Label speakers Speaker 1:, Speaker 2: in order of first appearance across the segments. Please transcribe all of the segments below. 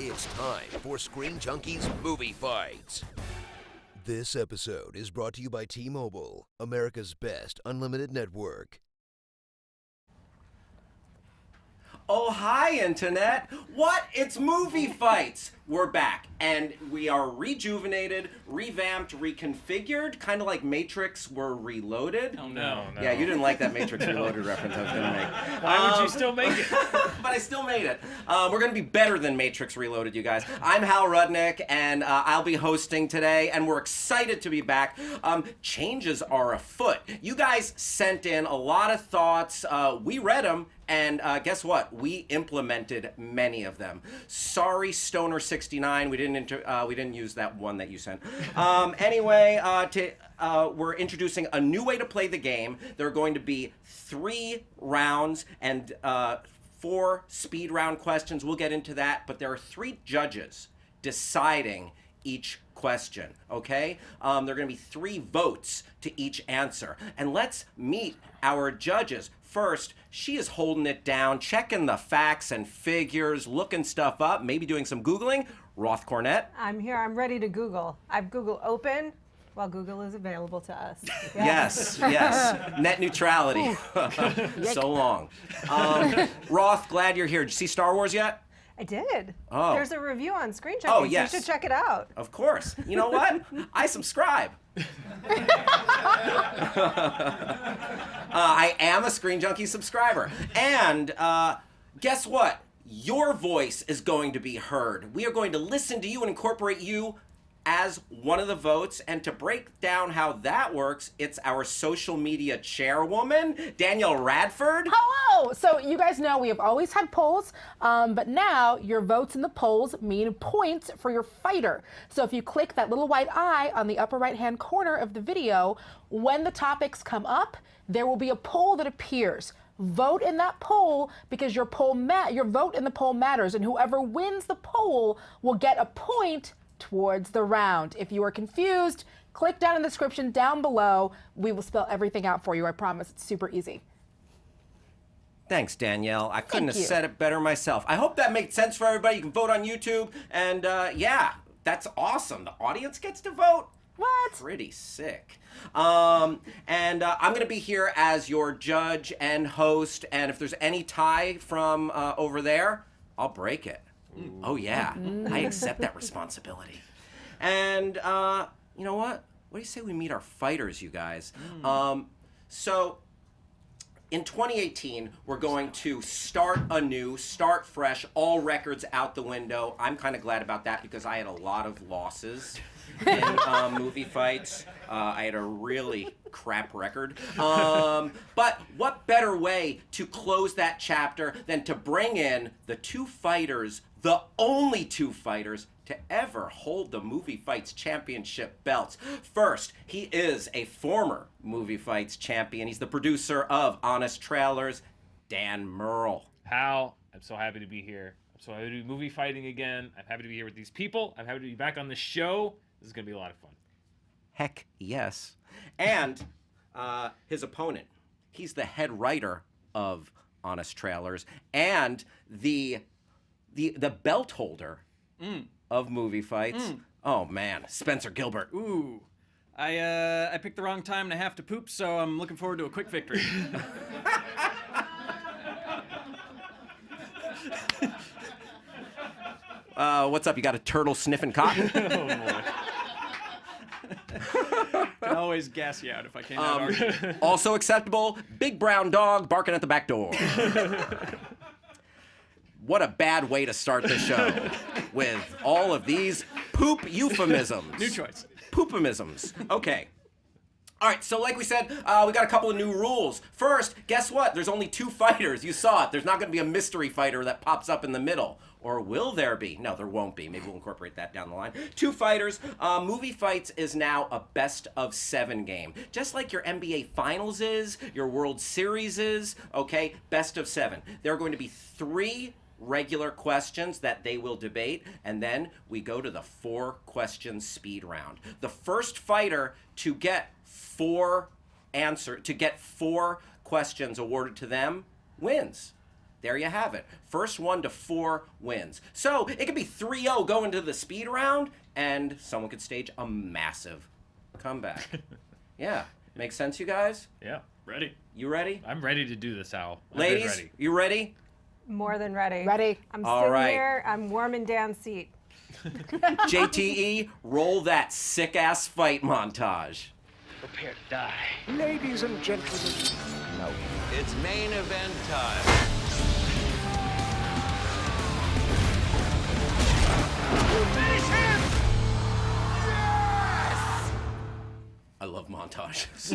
Speaker 1: It's time for Screen Junkies Movie Fights. This episode is brought to you by T-Mobile, America's best unlimited network.
Speaker 2: Oh, hi, Internet. What? It's Movie Fights. We're back, and we are rejuvenated, revamped, reconfigured, kind of like Matrix were reloaded.
Speaker 3: Oh, no.
Speaker 2: Yeah, you didn't like that Matrix Reloaded reference I was going to make.
Speaker 3: Why would you still make it?
Speaker 2: But I still made it. We're going to be better than Matrix Reloaded, you guys. I'm Hal Rudnick, and I'll be hosting today, and we're excited to be back. Changes are afoot. You guys sent in a lot of thoughts. We read them. And guess what? We implemented many of them. Sorry, Stoner69, we didn't use that one that you sent. Anyway, we're introducing a new way to play the game. There are going to be 3 rounds and 4 speed round questions. We'll get into that, but there are 3 judges deciding each question, okay? There are going to be 3 votes to each answer. And let's meet our judges. First, she is holding it down, checking the facts and figures, looking stuff up, maybe doing some Googling. Roth Cornett.
Speaker 4: I'm here. I'm ready to Google. I've Google open while Google is available to us.
Speaker 2: Yes. Net neutrality. So long. Roth, glad you're here. Did you see Star Wars yet?
Speaker 4: I did.
Speaker 2: Oh.
Speaker 4: There's a review on Screen Junkies.
Speaker 2: Oh, yes.
Speaker 4: You should check it out.
Speaker 2: Of course. You know what? I subscribe. I am a Screen Junkie subscriber. And guess what? Your voice is going to be heard. We are going to listen to you and incorporate you as one of the votes. And to break down how that works, it's our social media chairwoman, Danielle Radford.
Speaker 5: Hello! So you guys know we have always had polls, but now your votes in the polls mean points for your fighter. So if you click that little white eye on the upper right-hand corner of the video, when the topics come up, there will be a poll that appears. Vote in that poll because your vote in the poll matters, and whoever wins the poll will get a point towards the round. If you are confused, click down in the description down below. We will spell everything out for you. I promise. It's super easy.
Speaker 2: Thanks, Danielle. I couldn't have said it better myself. I hope that made sense for everybody. You can vote on YouTube. And yeah, that's awesome. The audience gets to vote.
Speaker 5: What?
Speaker 2: Pretty sick. I'm going to be here as your judge and host. And if there's any tie from over there, I'll break it. Oh, yeah. I accept that responsibility. And you know what? What do you say we meet our fighters, you guys? So in 2018, we're going to start anew, start fresh, all records out the window. I'm kind of glad about that because I had a lot of losses in movie fights. I had a really crap record. But what better way to close that chapter than to bring in the 2 fighters, the only 2 fighters to ever hold the Movie Fights Championship belts. First, he is a former Movie Fights champion. He's the producer of Honest Trailers, Dan Murrell.
Speaker 3: Hal, I'm so happy to be here. I'm so happy to be movie fighting again. I'm happy to be here with these people. I'm happy to be back on the show. This is going to be a lot of fun.
Speaker 2: Heck yes. And his opponent, he's the head writer of Honest Trailers and the belt holder of Movie Fights. Oh man, Spencer Gilbert.
Speaker 6: Ooh, I picked the wrong time to have to poop, so I'm looking forward to a quick victory.
Speaker 2: What's up? You got a turtle sniffing cotton?
Speaker 3: Oh, boy.
Speaker 6: Can always gas you out if I can't out-argue.
Speaker 2: Also acceptable, big brown dog barking at the back door. What a bad way to start the show with all of these poop euphemisms.
Speaker 6: New choice.
Speaker 2: Poopamisms. Okay. All right, so like we said, we got a couple of new rules. First, guess what? There's only 2 fighters. You saw it. There's not going to be a mystery fighter that pops up in the middle. Or will there be? No, there won't be. Maybe we'll incorporate that down the line. 2 fighters. Movie Fights is now a best-of-7 game. Just like your NBA Finals is, your World Series is, okay? Best of 7. There are going to be 3 regular questions that they will debate, and then we go to the 4-question speed round. The first fighter to get 4 questions awarded to them wins. There you have it. First 1 to 4 wins. So it could be 3-0 going to the speed round, and someone could stage a massive comeback. Yeah. Makes sense, you guys?
Speaker 3: Yeah.
Speaker 6: Ready?
Speaker 2: You ready?
Speaker 3: I'm ready to do this, Hal. I'm
Speaker 2: Ladies,
Speaker 3: ready.
Speaker 2: you ready?
Speaker 4: More than ready.
Speaker 5: Ready.
Speaker 4: I'm
Speaker 2: All
Speaker 4: sitting
Speaker 2: right.
Speaker 4: here. I'm warming down seat.
Speaker 2: JTE, roll that sick-ass fight montage.
Speaker 7: Prepare to die.
Speaker 8: Ladies and gentlemen,
Speaker 7: It's main event time.
Speaker 2: I love montages.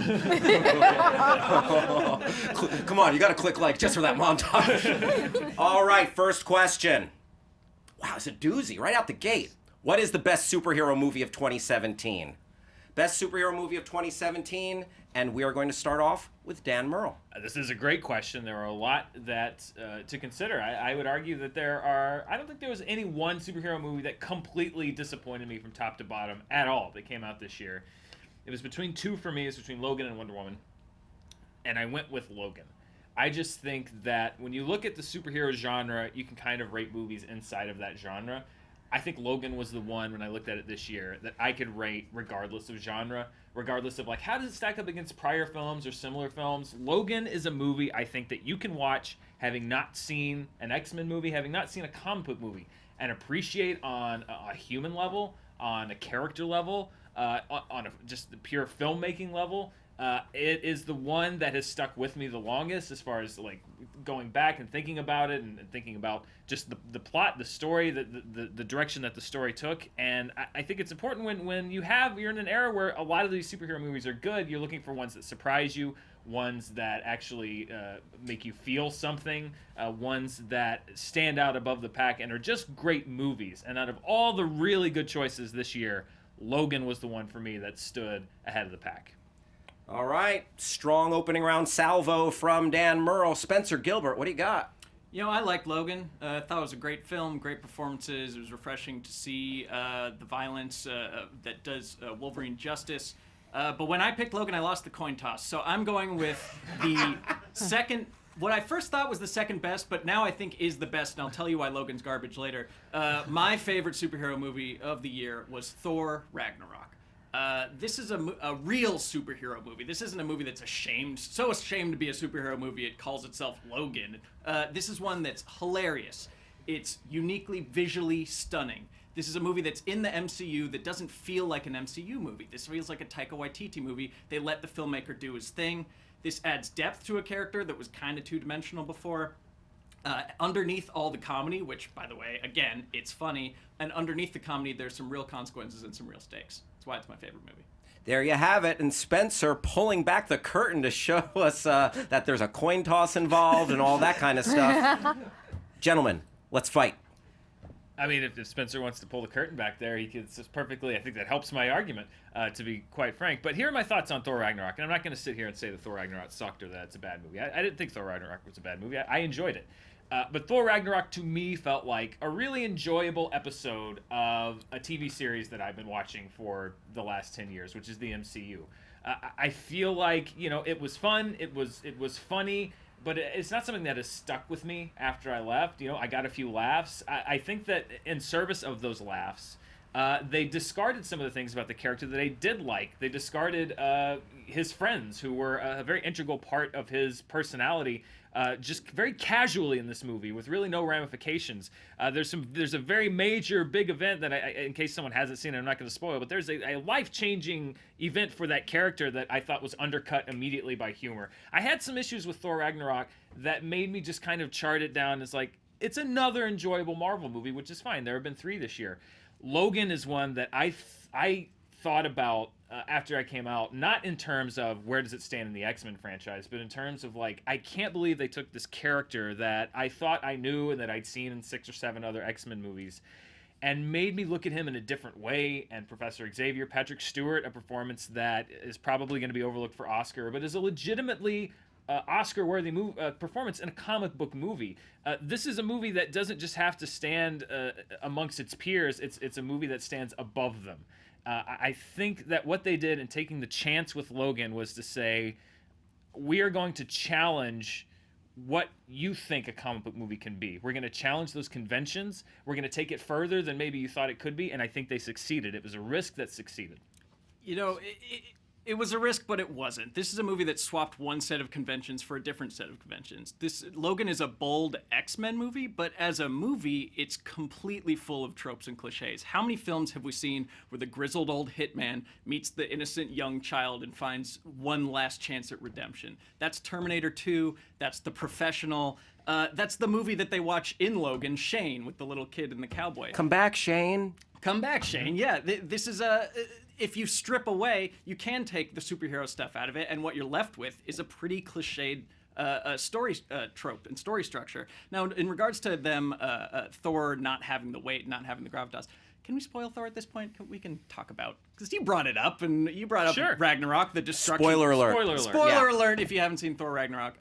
Speaker 2: Come on, you gotta click like just for that montage. All right, first question. Wow, it's a doozy right out the gate. What is the best superhero movie of 2017? Best superhero movie of 2017, and we are going to start off with Dan Murrell.
Speaker 3: This is a great question. There are a lot that to consider. I would argue that I don't think there was any one superhero movie that completely disappointed me from top to bottom at all that came out this year. It was between two for me. It was between Logan and Wonder Woman. And I went with Logan. I just think that when you look at the superhero genre, you can kind of rate movies inside of that genre. I think Logan was the one, when I looked at it this year, that I could rate regardless of genre, regardless of, like, how does it stack up against prior films or similar films. Logan is a movie I think that you can watch having not seen an X-Men movie, having not seen a comic book movie, and appreciate on a human level, on a character level, on just the pure filmmaking level. It is the one that has stuck with me the longest as far as like going back and thinking about it and thinking about just the plot, the story, the direction that the story took. And I think it's important when you're in an era where a lot of these superhero movies are good, you're looking for ones that surprise you, ones that actually make you feel something, ones that stand out above the pack and are just great movies. And out of all the really good choices this year, Logan was the one for me that stood ahead of the pack.
Speaker 2: All right, strong opening round salvo from Dan Murrell. Spencer Gilbert, what do you got?
Speaker 6: You know, I liked Logan. I thought it was a great film, great performances. It was refreshing to see the violence that does Wolverine justice. But when I picked Logan, I lost the coin toss. So I'm going with the second, what I first thought was the second best, but now I think is the best, and I'll tell you why Logan's garbage later. My favorite superhero movie of the year was Thor Ragnarok. This is a real superhero movie. This isn't a movie that's so ashamed to be a superhero movie it calls itself Logan. This is one that's hilarious. It's uniquely visually stunning. This is a movie that's in the MCU that doesn't feel like an MCU movie. This feels like a Taika Waititi movie. They let the filmmaker do his thing. This adds depth to a character that was kind of two-dimensional before. Underneath all the comedy, which, by the way, again, it's funny, and underneath the comedy, there's some real consequences and some real stakes. That's why it's my favorite movie.
Speaker 2: There you have it. And Spencer pulling back the curtain to show us that there's a coin toss involved and all that kind of stuff. Gentlemen, let's fight.
Speaker 3: I mean, if Spencer wants to pull the curtain back there, he could just perfectly. I think that helps my argument, to be quite frank. But here are my thoughts on Thor Ragnarok. And I'm not going to sit here and say that Thor Ragnarok sucked or that it's a bad movie. I didn't think Thor Ragnarok was a bad movie. I enjoyed it. But Thor Ragnarok, to me, felt like a really enjoyable episode of a TV series that I've been watching for the last 10 years, which is the MCU. I feel like, it was fun. It was funny. But it's not something that has stuck with me after I left. I got a few laughs. I think that in service of those laughs, they discarded some of the things about the character that I did like. They discarded his friends, who were a very integral part of his personality, just very casually in this movie with really no ramifications. There's a very major big event that in case someone hasn't seen it, I'm not going to spoil, but there's a life-changing event for that character that I thought was undercut immediately by humor. I had some issues with Thor Ragnarok that made me just kind of chart it down as like, it's another enjoyable Marvel movie, which is fine. There have been 3 this year. Logan is one that I thought about after I came out, not in terms of where does it stand in the X-Men franchise, but in terms of like, I can't believe they took this character that I thought I knew and that I'd seen in 6 or 7 other X-Men movies and made me look at him in a different way. And Professor Xavier, Patrick Stewart, a performance that is probably going to be overlooked for Oscar, but is a legitimately Oscar-worthy performance in a comic book movie. This is a movie that doesn't just have to stand amongst its peers. It's a movie that stands above them. I think that what they did in taking the chance with Logan was to say, we are going to challenge what you think a comic book movie can be. We're going to challenge those conventions. We're going to take it further than maybe you thought it could be, and I think they succeeded. It was a risk that succeeded.
Speaker 6: You know, it was a risk, but it wasn't. This is a movie that swapped one set of conventions for a different set of conventions. Logan is a bold X-Men movie, but as a movie, it's completely full of tropes and cliches. How many films have we seen where the grizzled old hitman meets the innocent young child and finds one last chance at redemption? That's Terminator 2. That's The Professional. That's the movie that they watch in Logan, Shane, with the little kid and the cowboy.
Speaker 2: Come back, Shane.
Speaker 6: Come back, Shane. Yeah, this is a... If you strip away, you can take the superhero stuff out of it, and what you're left with is a pretty cliched story trope and story structure. Now, in regards to them, Thor not having the weight, not having the gravitas, can we spoil Thor at this point? We can talk about, because you brought it up, and you brought up
Speaker 3: Sure.
Speaker 6: Ragnarok, the destruction.
Speaker 2: Spoiler alert.
Speaker 3: Spoiler alert.
Speaker 6: Spoiler alert if you haven't seen Thor Ragnarok.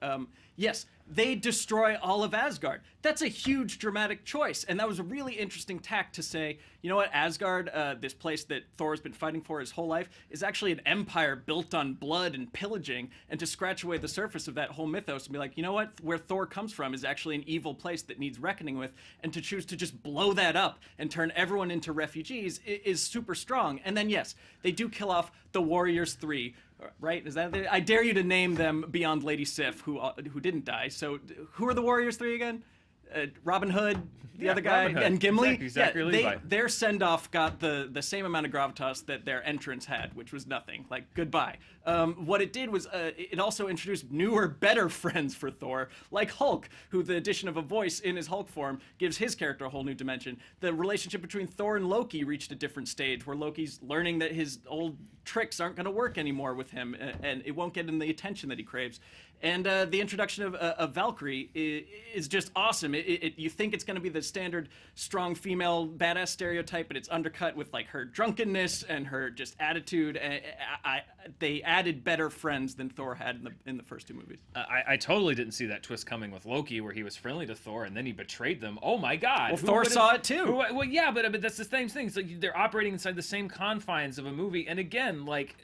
Speaker 6: Yes, they destroy all of Asgard. That's a huge dramatic choice, and that was a really interesting tack to say, you know what, Asgard, this place that Thor's been fighting for his whole life, is actually an empire built on blood and pillaging, and to scratch away the surface of that whole mythos and be like, you know what, where Thor comes from is actually an evil place that needs reckoning with, and to choose to just blow that up and turn everyone into refugees is super strong. And then yes, they do kill off the Warriors 3, right? Is that I dare you to name them beyond Lady Sif, who didn't die. So who are the Warriors 3 again? Robin Hood, the other guy,
Speaker 3: Robin Hood.
Speaker 6: and Gimli.
Speaker 3: Exactly, Levi.
Speaker 6: Their send-off got the same amount of gravitas that their entrance had, which was nothing. Like, goodbye. What it did was it also introduced newer, better friends for Thor, like Hulk, who the addition of a voice in his Hulk form gives his character a whole new dimension. The relationship between Thor and Loki reached a different stage, where Loki's learning that his old tricks aren't going to work anymore with him, and it won't get him the attention that he craves. And the introduction of Valkyrie is just awesome. You think it's going to be the standard strong female badass stereotype, but it's undercut with like her drunkenness and her just attitude. They added better friends than Thor had in the first two movies.
Speaker 3: I totally didn't see that twist coming with Loki, where he was friendly to Thor and then he betrayed them. Oh my God!
Speaker 6: Well, Thor saw it too.
Speaker 3: Well, yeah, but that's the same thing. It's like they're operating inside the same confines of a movie, and again, like.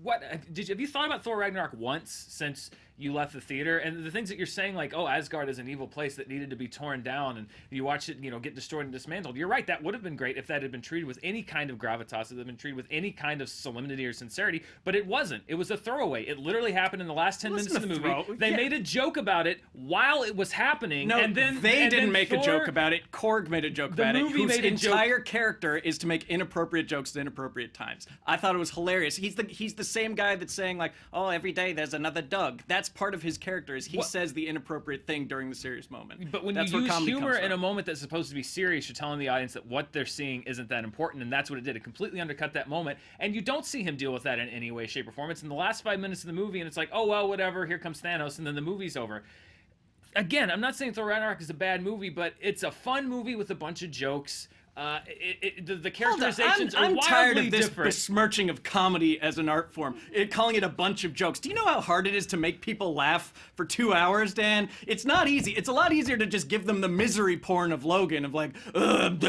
Speaker 3: Have you thought about Thor Ragnarok once since you left the theater? And the things that you're saying, like, oh, Asgard is an evil place that needed to be torn down, and you watch it, get destroyed and dismantled. You're right, that would have been great if that had been treated with any kind of gravitas, it had been treated with any kind of solemnity or sincerity, but it wasn't. It was a throwaway. It literally happened in the last 10 minutes of the movie. They made a joke about it while it was happening.
Speaker 6: No,
Speaker 3: and then
Speaker 6: they didn't make
Speaker 3: Thor,
Speaker 6: a joke about it. Korg made a joke about it. Whose entire character is to make inappropriate jokes at inappropriate times. I thought it was hilarious. He's the same guy that's saying like, oh, every day there's another Doug. That's part of his character. Is he says the inappropriate thing during the serious moment.
Speaker 3: But when
Speaker 6: that's
Speaker 3: you use humor in
Speaker 6: from.
Speaker 3: a moment that's supposed to be serious, you're telling the audience that what they're seeing isn't that important, and that's what it did. It completely undercut that moment, and you don't see him deal with that in any way, shape, or form. It's in the last 5 minutes of the movie, and it's like, oh, well, whatever, here comes Thanos, and then the movie's over. Again, I'm not saying Thor Ragnarok is a bad movie, but it's a fun movie with a bunch of jokes. The characterizations are wildly different.
Speaker 6: I'm tired of this besmirching of comedy as an art form, calling it a bunch of jokes. Do you know how hard it is to make people laugh for 2 hours, Dan? It's not easy. It's a lot easier to just give them the misery porn of Logan, of like, blood,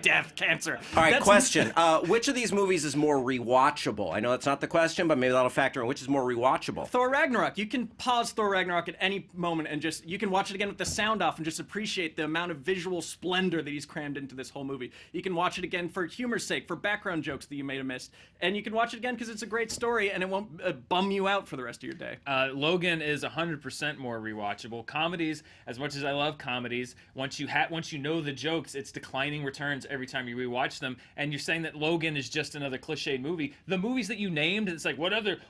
Speaker 6: death, cancer.
Speaker 2: All right, question. Which of these movies is more rewatchable? I know that's not the question, but maybe that'll factor in. Which is more rewatchable?
Speaker 6: Thor Ragnarok. You can pause Thor Ragnarok at any moment and you can watch it again with the sound off and just appreciate the amount of visual splendor that he's crammed into this whole movie. You can watch it again for humor's sake, for background jokes that you may have missed, and you can watch it again because it's a great story and it won't bum you out for the rest of your day.
Speaker 3: Logan is 100% more rewatchable. Comedies, as much as I love comedies, once you know the jokes, it's declining returns every time you rewatch them. And you're saying that Logan is just another cliched movie. The movies that you named, it's like what other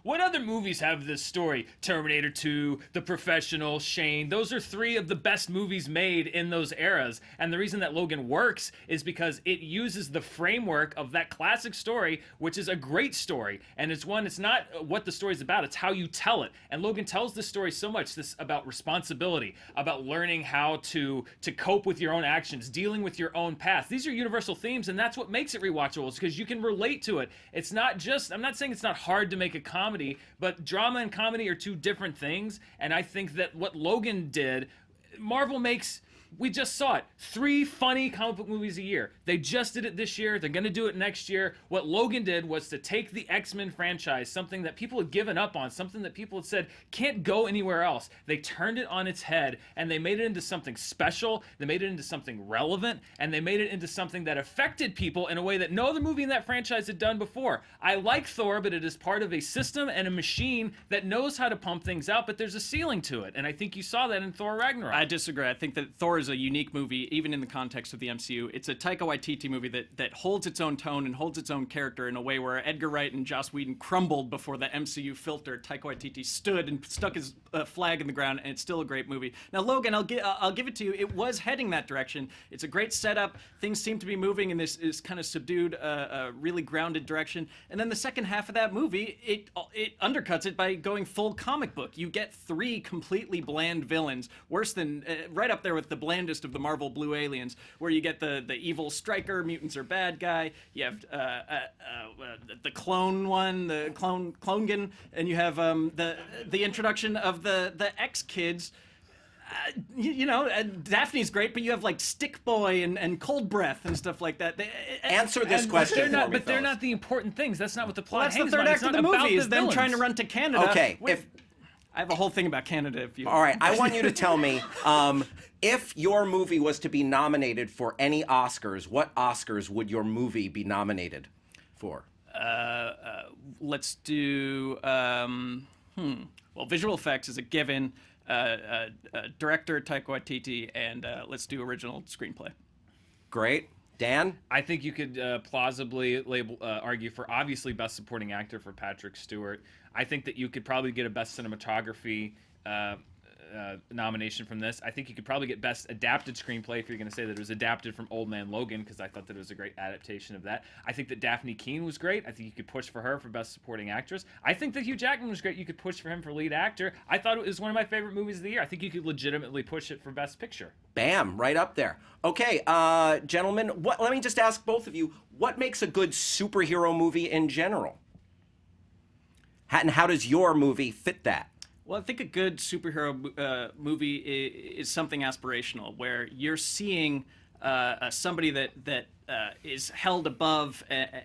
Speaker 3: movies have this story? Terminator 2, The Professional, Shane. Those are 3 of the best movies made in those eras. And the reason that Logan works is because it uses the framework of that classic story, which is a great story, and it's not what the story's about, it's how you tell it. And Logan tells this story so much, this about responsibility, about learning how to cope with your own actions, dealing with your own past. These are universal themes, and that's what makes it rewatchable, is because you can relate to it. It's not just, I'm not saying it's not hard to make a comedy, but drama and comedy are 2 different things, and I think that what Logan did, Marvel makes We just saw it. 3 funny comic book movies a year. They just did it this year. They're going to do it next year. What Logan did was to take the X-Men franchise, something that people had given up on, something that people had said can't go anywhere else. They turned it on its head, and they made it into something special. They made it into something relevant, and they made it into something that affected people in a way that no other movie in that franchise had done before. I like Thor, but it is part of a system and a machine that knows how to pump things out, but there's a ceiling to it, and I think you saw that in Thor Ragnarok.
Speaker 6: I disagree. I think that Thor is a unique movie, even in the context of the MCU. It's a Taika Waititi movie that holds its own tone and holds its own character in a way where Edgar Wright and Joss Whedon crumbled before the MCU filter. Taika Waititi stood and stuck his flag in the ground, and it's still a great movie. Now, Logan, I'll give it to you. It was heading that direction. It's a great setup. Things seem to be moving in this kind of subdued, really grounded direction. And then the second half of that movie, it undercuts it by going full comic book. You get 3 completely bland villains, worse than right up there with the blandest of the Marvel Blue Aliens, where you get the evil Stryker, mutants are bad guy. You have the clone one, the Clongan, and you have the introduction of the X kids. Daphne's great, but you have like Stick Boy and Cold Breath and stuff like that.
Speaker 2: Answer this question for me,
Speaker 3: But they're not the important things. That's not what the plot
Speaker 6: That's the
Speaker 3: hangs
Speaker 6: third
Speaker 3: on.
Speaker 6: act
Speaker 3: It's
Speaker 6: of
Speaker 3: not
Speaker 6: the
Speaker 3: about
Speaker 6: movie, is them
Speaker 3: villains.
Speaker 6: trying to run to Canada.
Speaker 2: Okay,
Speaker 6: I have a whole thing about Canada. If you
Speaker 2: all right, I want you to tell me if your movie was to be nominated for any Oscars, what Oscars would your movie be nominated for?
Speaker 6: Let's do. Well, visual effects is a given. Director Taika Waititi, and let's do original screenplay.
Speaker 2: Great. Dan?
Speaker 3: I think you could plausibly argue for obviously Best Supporting Actor for Patrick Stewart. I think that you could probably get a Best Cinematography nomination from this. I think you could probably get Best Adapted Screenplay if you're going to say that it was adapted from Old Man Logan, because I thought that it was a great adaptation of that. I think that Daphne Keane was great. I think you could push for her for Best Supporting Actress. I think that Hugh Jackman was great. You could push for him for Lead Actor. I thought it was one of my favorite movies of the year. I think you could legitimately push it for Best Picture.
Speaker 2: Bam, right up there. Okay, gentlemen, let me just ask both of you, what makes a good superhero movie in general? And how does your movie fit that?
Speaker 6: Well, I think a good superhero movie is something aspirational, where you're seeing somebody that is held above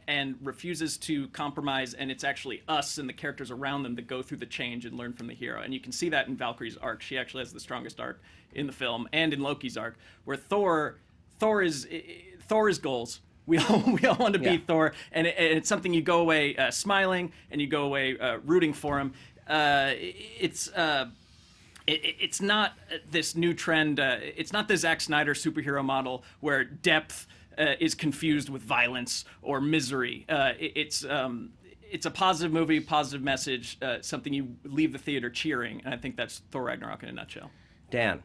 Speaker 6: and refuses to compromise, and it's actually us and the characters around them that go through the change and learn from the hero. And you can see that in Valkyrie's arc. She actually has the strongest arc in the film, and in Loki's arc, where Thor's goals. We all want to be Thor, and it's something you go away smiling and you go away rooting for him. It's not this new trend. It's not the Zack Snyder superhero model where depth is confused with violence or misery. It's a positive movie, positive message, something you leave the theater cheering, and I think that's Thor Ragnarok in a nutshell.
Speaker 2: Dan?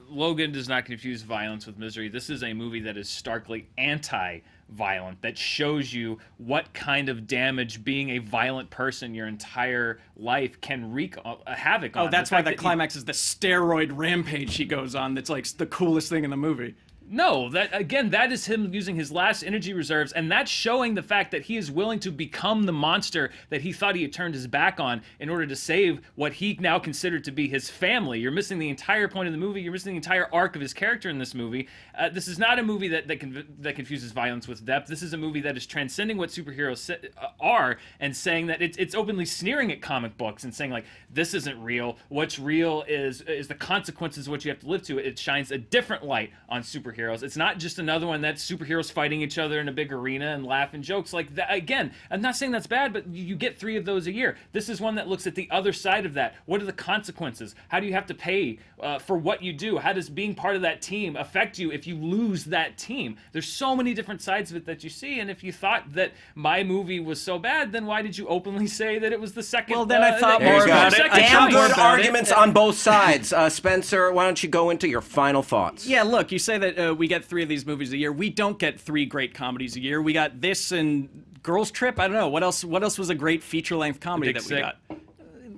Speaker 3: Logan does not confuse violence with misery. This is a movie that is starkly anti-violent, that shows you what kind of damage being a violent person your entire life can wreak havoc on.
Speaker 6: Oh, that's why the climax is the steroid rampage he goes on. That's like the coolest thing in the movie.
Speaker 3: No, that is him using his last energy reserves, and that's showing the fact that he is willing to become the monster that he thought he had turned his back on in order to save what he now considered to be his family. You're missing the entire point of the movie. You're missing the entire arc of his character in this movie. This is not a movie that confuses violence with depth. This is a movie that is transcending what superheroes are and saying that it's openly sneering at comic books and saying, like, this isn't real. What's real is the consequences of what you have to live to. It shines a different light on superheroes. It's not just another one that's superheroes fighting each other in a big arena and laughing jokes like that. Again, I'm not saying that's bad, but you get 3 of those a year. This is one that looks at the other side of that. What are the consequences? How do you have to pay for what you do? How does being part of that team affect you if you lose that team? There's so many different sides of it that you see, and if you thought that my movie was so bad, then why did you openly say that it was the second?
Speaker 6: Well, then I thought
Speaker 2: more
Speaker 6: about it.
Speaker 2: Damn good arguments on both sides. Spencer, why don't you go into your final thoughts?
Speaker 6: Yeah, look, you say that we get 3 of these movies a year. We don't get 3 great comedies a year. We got this and Girls Trip. I don't know what else was a great feature-length comedy that we got.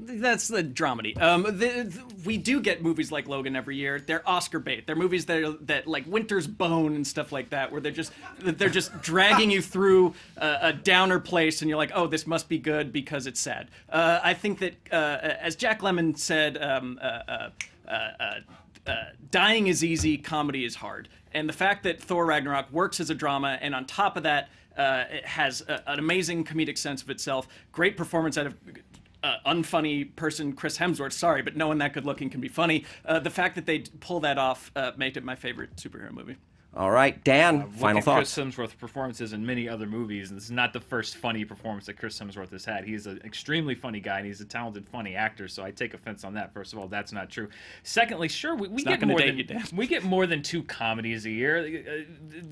Speaker 6: That's the dramedy. We do get movies like Logan every year. They're Oscar bait. They're movies that like Winter's Bone and stuff like that, where they're just dragging you through a downer place, and you're like, oh, this must be good because it's sad. I think that as Jack Lemmon said, dying is easy, comedy is hard. And the fact that Thor Ragnarok works as a drama, and on top of that, it has an amazing comedic sense of itself, great performance out of unfunny person Chris Hemsworth. Sorry, but no one that good looking can be funny. The fact that they pull that off made it my favorite superhero movie.
Speaker 2: All right, Dan, final
Speaker 3: Look at
Speaker 2: thoughts.
Speaker 3: Chris Hemsworth's performances in many other movies, and this is not the first funny performance that Chris Hemsworth has had. He's an extremely funny guy, and he's a talented, funny actor, so I take offense on that. First of all, that's not true. Secondly, sure, we get more than we get more than 2 comedies a year.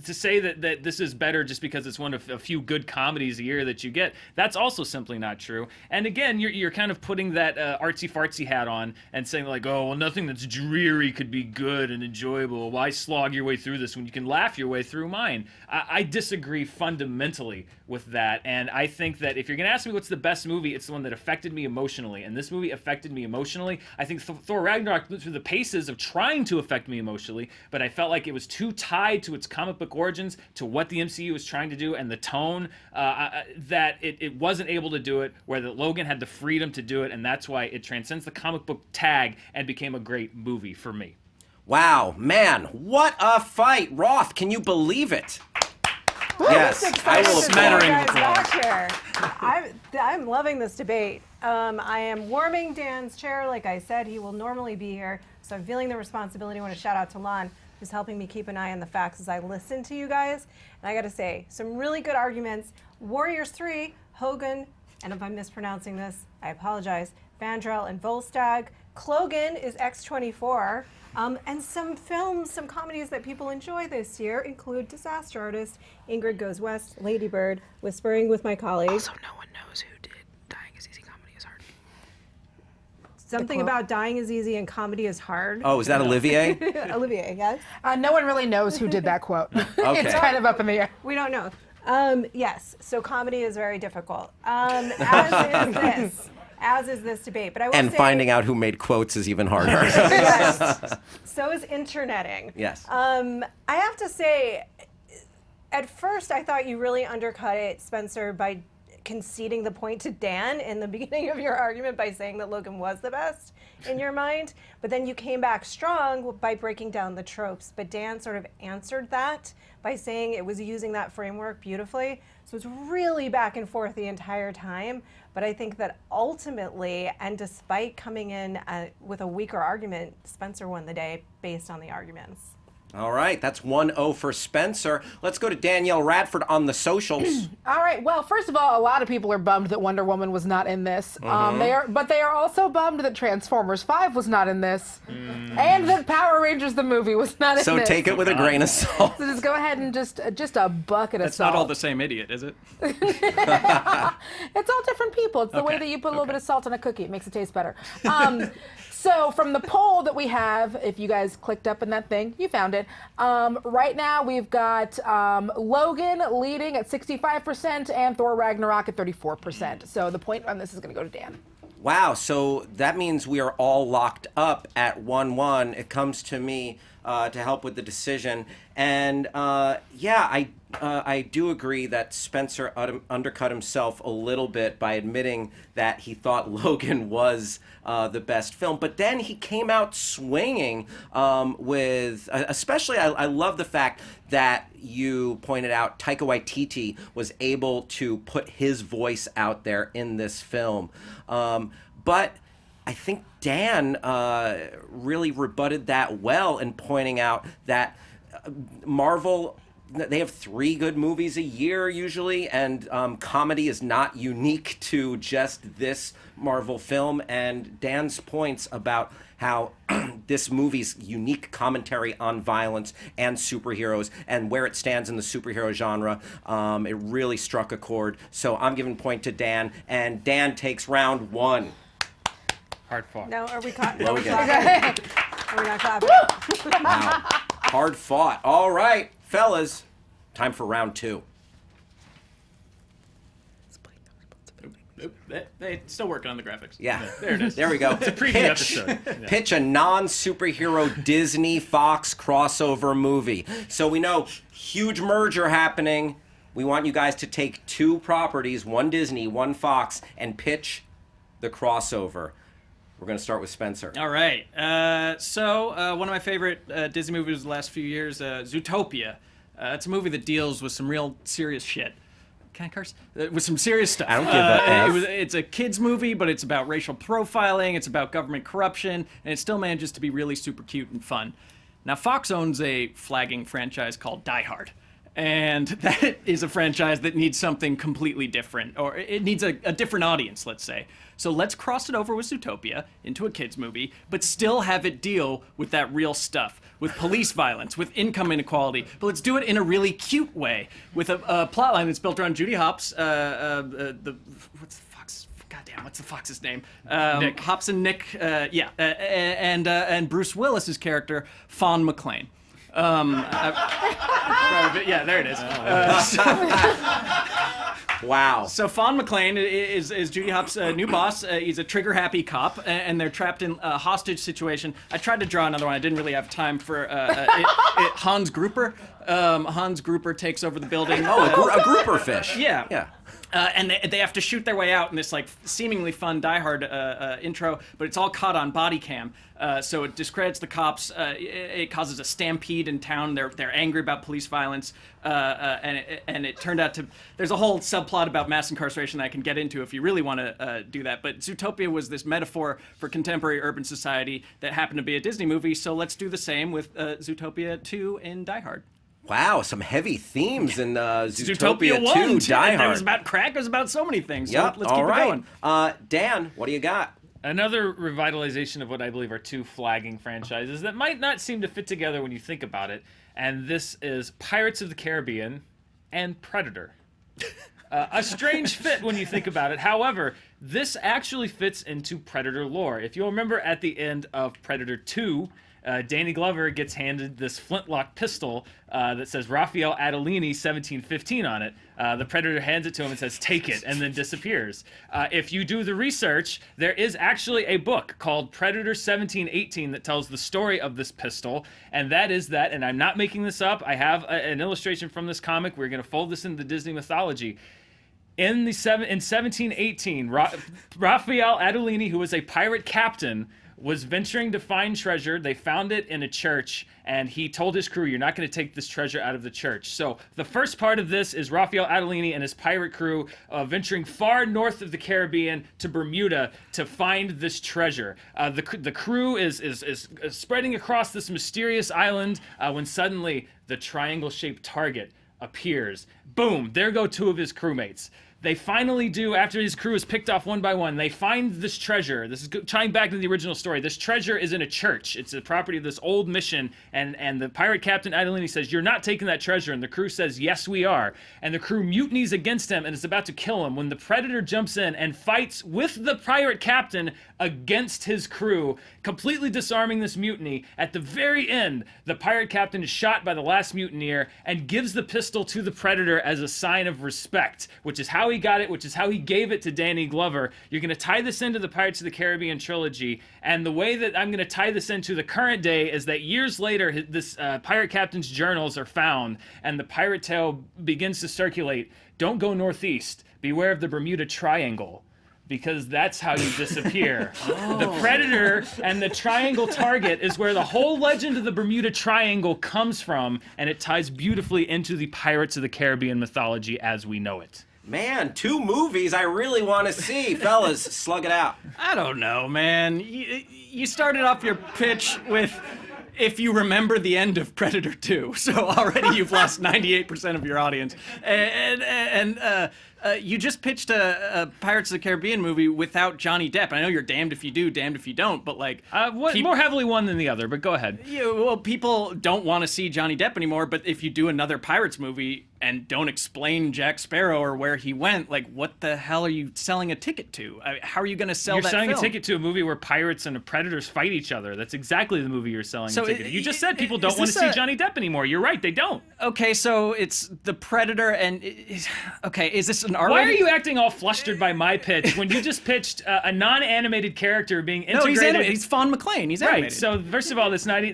Speaker 3: To say that this is better just because it's one of a few good comedies a year that you get, that's also simply not true. And again, you're kind of putting that artsy-fartsy hat on and saying like, oh, well, nothing that's dreary could be good and enjoyable. Why slog your way through this when you can laugh your way through mine? I disagree fundamentally with that, and I think that if you're going to ask me what's the best movie, it's the one that affected me emotionally, and this movie affected me emotionally. I think Thor Ragnarok went through the paces of trying to affect me emotionally, but I felt like it was too tied to its comic book origins, to what the MCU was trying to do, and the tone, that it wasn't able to do it, where that Logan had the freedom to do it, and that's why it transcends the comic book tag and became a great movie for me.
Speaker 2: Wow, man, what a fight. Roth, can you believe it?
Speaker 4: Woo,
Speaker 2: Yes, I will
Speaker 6: smattering
Speaker 4: guys
Speaker 6: of
Speaker 4: back here. I'm loving this debate. I am warming Dan's chair. Like I said, he will normally be here, so I'm feeling the responsibility. I want to shout out to Lon, who's helping me keep an eye on the facts as I listen to you guys. And I got to say, some really good arguments. Warriors 3, Hogan, and if I'm mispronouncing this, I apologize, Vandrell and Volstagg. Clogan is X-24. And some films, some comedies that people enjoy this year include Disaster Artist, Ingrid Goes West, Lady Bird, Whispering with My Colleagues.
Speaker 5: Also, no one knows who did Dying is Easy, Comedy is Hard.
Speaker 4: Something about Dying is Easy and Comedy is Hard.
Speaker 2: Oh, is that Olivier?
Speaker 4: Olivier, yes?
Speaker 5: No one really knows who did that quote.
Speaker 2: Okay.
Speaker 5: It's kind of up in the air.
Speaker 4: We don't know. Yes, so comedy is very difficult. As is this debate. But I will
Speaker 2: And
Speaker 4: say,
Speaker 2: finding out who made quotes is even harder.
Speaker 4: Yes. So is interneting.
Speaker 2: Yes.
Speaker 4: I have to say, at first I thought you really undercut it, Spencer, by conceding the point to Dan in the beginning of your argument by saying that Logan was the best in your mind. But then you came back strong by breaking down the tropes. But Dan sort of answered that by saying it was using that framework beautifully. So it's really back and forth the entire time. But I think that ultimately, and despite coming in with a weaker argument, Spencer won the day based on the arguments.
Speaker 2: All right, that's 1-0 for Spencer. Let's go to Danielle Radford on the socials.
Speaker 5: All right. Well, first of all, a lot of people are bummed that Wonder Woman was not in this. They are also bummed that Transformers 5 was not in this, and that Power Rangers the movie was not in this.
Speaker 2: So take it with a grain of salt.
Speaker 5: So just go ahead and just a bucket of
Speaker 6: It's
Speaker 5: salt.
Speaker 6: not all the same idiot, is it?
Speaker 5: It's all different people. It's the way that you put a little bit of salt on a cookie. It makes it taste better. So from the poll that we have, if you guys clicked up in that thing, you found it. Right now we've got Logan leading at 65% and Thor Ragnarok at 34%. So the point on this is going to go to Dan.
Speaker 2: Wow, so that means we are all locked up at 1-1. It comes to me to help with the decision. And I do agree that Spencer undercut himself a little bit by admitting that he thought Logan was the best film. But then he came out swinging with, especially I love the fact that you pointed out Taika Waititi was able to put his voice out there in this film. But I think Dan really rebutted that well in pointing out that Marvel, they have 3 good movies a year usually, and comedy is not unique to just this Marvel film. And Dan's points about how this movie's unique commentary on violence and superheroes and where it stands in the superhero genre, it really struck a chord. So I'm giving point to Dan, and Dan takes round 1.
Speaker 3: Hard fought.
Speaker 4: No, are we clapping?
Speaker 2: Well, we get
Speaker 4: Are we not clapping?
Speaker 2: Wow. Hard fought. All right, fellas, time for round 2.
Speaker 6: They still working on the graphics.
Speaker 2: Yeah.
Speaker 6: There it is.
Speaker 2: There we go.
Speaker 3: It's a preview episode. Yeah.
Speaker 2: Pitch a non-superhero Disney Fox crossover movie. So we know huge merger happening. We want you guys to take 2 properties, one Disney, one Fox, and pitch the crossover. We're going to start with Spencer.
Speaker 6: All right. So one of my favorite Disney movies of the last few years, Zootopia. It's a movie that deals with some real serious shit. Can I curse? With some serious stuff.
Speaker 2: I don't give a F.
Speaker 6: It's a kids movie, but it's about racial profiling. It's about government corruption, and it still manages to be really super cute and fun. Now, Fox owns a flagging franchise called Die Hard. And that is a franchise that needs something completely different, or it needs a different audience, let's say. So let's cross it over with Zootopia into a kids movie, but still have it deal with that real stuff, with police violence, with income inequality. But let's do it in a really cute way, with a plot line that's built around Judy Hopps, what's the fox's name?
Speaker 3: Nick.
Speaker 6: Hopps and Nick, and Bruce Willis's character, Fawn McClane. Yeah, there it is.
Speaker 2: Wow.
Speaker 6: So Fawn McClane is Judy Hopps' new boss. He's a trigger-happy cop, and they're trapped in a hostage situation. I tried to draw another one. I didn't really have time for Hans Gruber. Hans Gruber takes over the building.
Speaker 2: Oh, a grouper fish.
Speaker 6: Yeah.
Speaker 2: Yeah.
Speaker 6: And they have to shoot their way out in this like seemingly fun Die Hard intro, but it's all caught on body cam. So it discredits the cops. It causes a stampede in town. They're angry about police violence, and it turned out to. There's a whole subplot about mass incarceration that I can get into if you really want to do that. But Zootopia was this metaphor for contemporary urban society that happened to be a Disney movie. So let's do the same with Zootopia 2 in Die Hard.
Speaker 2: Wow, some heavy themes in Zootopia 2, Die Hard.
Speaker 6: It was about crack. It was about so many things. So
Speaker 2: Yep,
Speaker 6: let's keep it going.
Speaker 2: Dan, what do you got?
Speaker 3: Another revitalization of what I believe are two flagging franchises that might not seem to fit together when you think about it, and this is Pirates of the Caribbean and Predator. A strange fit when you think about it. However, this actually fits into Predator lore. If you'll remember at the end of Predator 2, Danny Glover gets handed this flintlock pistol that says Raphael Adolini 1715 on it. The Predator hands it to him and says, "Take it," and then disappears. If you do the research, there is actually a book called Predator 1718 that tells the story of this pistol, and that is that, and I'm not making this up, I have an illustration from this comic. We're going to fold this into the Disney mythology. In 1718, Raphael Adolini, who was a pirate captain, was venturing to find treasure. They found it in a church, and he told his crew, "You're not going to take this treasure out of the church." So the first part of this is Raphael Adolini and his pirate crew venturing far north of the Caribbean to Bermuda to find this treasure. The crew is spreading across this mysterious island when suddenly the triangle-shaped target appears. Boom! There go two of his crewmates. They finally do, after his crew is picked off one by one, they find this treasure. This is tying back to the original story. This treasure is in a church. It's the property of this old mission, and the pirate captain Adolini says, "You're not taking that treasure," and the crew says, "Yes, we are." And the crew mutinies against him and is about to kill him when the Predator jumps in and fights with the pirate captain against his crew, completely disarming this mutiny. At the very end, the pirate captain is shot by the last mutineer and gives the pistol to the Predator as a sign of respect, which is how he got it, which is how he gave it to Danny Glover. You're going to tie this into the Pirates of the Caribbean trilogy, and the way that I'm going to tie this into the current day is that years later, this pirate captain's journals are found, and the pirate tale begins to circulate. Don't go northeast. Beware of the Bermuda Triangle, because that's how you disappear. The Predator and the triangle target is where the whole legend of the Bermuda Triangle comes from, and it ties beautifully into the Pirates of the Caribbean mythology as we know it.
Speaker 2: Man, 2 movies I really want to see. Fellas, slug it out.
Speaker 6: I don't know, man. You started off your pitch with, if you remember the end of Predator 2. So already you've lost 98% of your audience. And you just pitched a Pirates of the Caribbean movie without Johnny Depp. And I know you're damned if you do, damned if you don't, but like...
Speaker 3: more heavily one than the other, but go ahead.
Speaker 6: Well, people don't want to see Johnny Depp anymore, but if you do another Pirates movie and don't explain Jack Sparrow or where he went, like, what the hell are you selling a ticket to? How are you going to sell that film?
Speaker 3: You're selling a ticket to a movie where pirates and predators fight each other. That's exactly the movie you're selling a ticket to. You just said people don't want to see Johnny Depp anymore. You're right, they don't.
Speaker 6: Okay, so it's the Predator and... Okay, is this an R-rated...
Speaker 3: Why are you acting all flustered by my pitch when you just pitched a non-animated character being integrated?
Speaker 6: No, he's Fawn McClane. He's animated.
Speaker 3: Right, so first of all, that's not...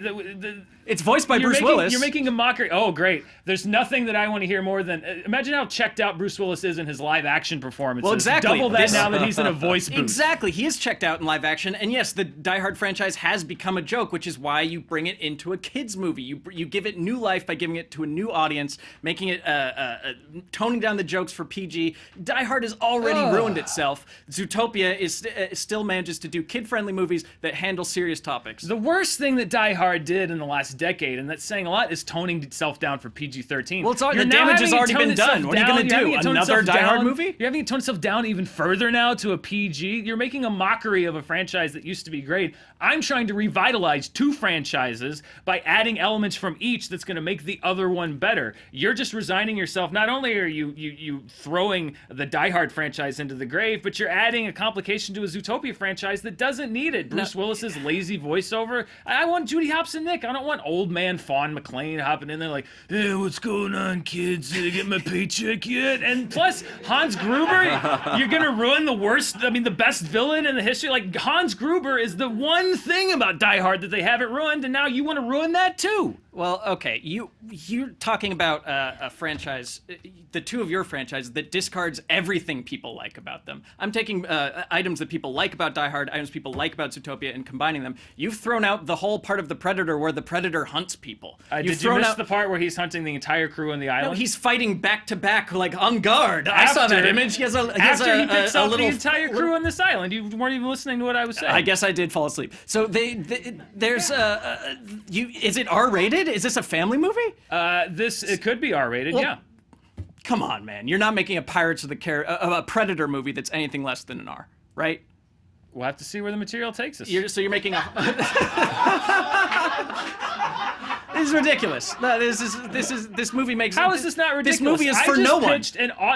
Speaker 6: It's voiced by Bruce
Speaker 3: making,
Speaker 6: Willis.
Speaker 3: You're making a mockery. Oh, great. There's nothing that I want to hear more than... imagine how checked out Bruce Willis is in his live-action performances.
Speaker 6: Well, exactly.
Speaker 3: Double that now that he's in a voice booth.
Speaker 6: Exactly. He is checked out in live action. And yes, the Die Hard franchise has become a joke, which is why you bring it into a kid's movie. You give it new life by giving it to a new audience, making it toning down the jokes for PG. Die Hard has already ruined itself. Zootopia still manages to do kid-friendly movies that handle serious topics.
Speaker 3: The worst thing that Die Hard did in the last decade, and that's saying a lot, is toning itself down for PG-13.
Speaker 6: Well, the damage has already been done. What are you going to do? Another Die Hard movie?
Speaker 3: You're having it tone itself down even further now to a PG. You're making a mockery of a franchise that used to be great. I'm trying to revitalize two franchises by adding elements from each that's going to make the other one better. You're just resigning yourself. Not only are you throwing the Die Hard franchise into the grave, but you're adding a complication to a Zootopia franchise that doesn't need it. Bruce Willis's lazy voiceover. I want Judy Hopps and Nick. I don't want old man Fawn McClane hopping in there like, hey, what's going on, kids? Did I get my paycheck yet? And plus, Hans Gruber, you're going to ruin the best villain in the history. Like, Hans Gruber is the one thing about Die Hard that they haven't ruined, and now you want to ruin that too.
Speaker 6: Well, okay, you're talking about a franchise, the two of your franchises that discards everything people like about them. I'm taking items that people like about Die Hard, items people like about Zootopia, and combining them. You've thrown out the whole part of the Predator where the Predator hunts people.
Speaker 3: Did you miss the part where he's hunting the entire crew on the island?
Speaker 6: No, he's fighting back to back, like on guard. I saw that image. He picks
Speaker 3: off the entire crew on this island. You weren't even listening to what I was saying.
Speaker 6: I guess I did fall asleep. So there's is it R-rated? Is this a family movie?
Speaker 3: It could be R-rated, yeah.
Speaker 6: Come on, man. You're not making a a Predator movie that's anything less than an R, right?
Speaker 3: We'll have to see where the material takes us.
Speaker 6: So you're making a... This is ridiculous. No, this movie makes...
Speaker 3: How is this not ridiculous?
Speaker 6: This movie is for no one.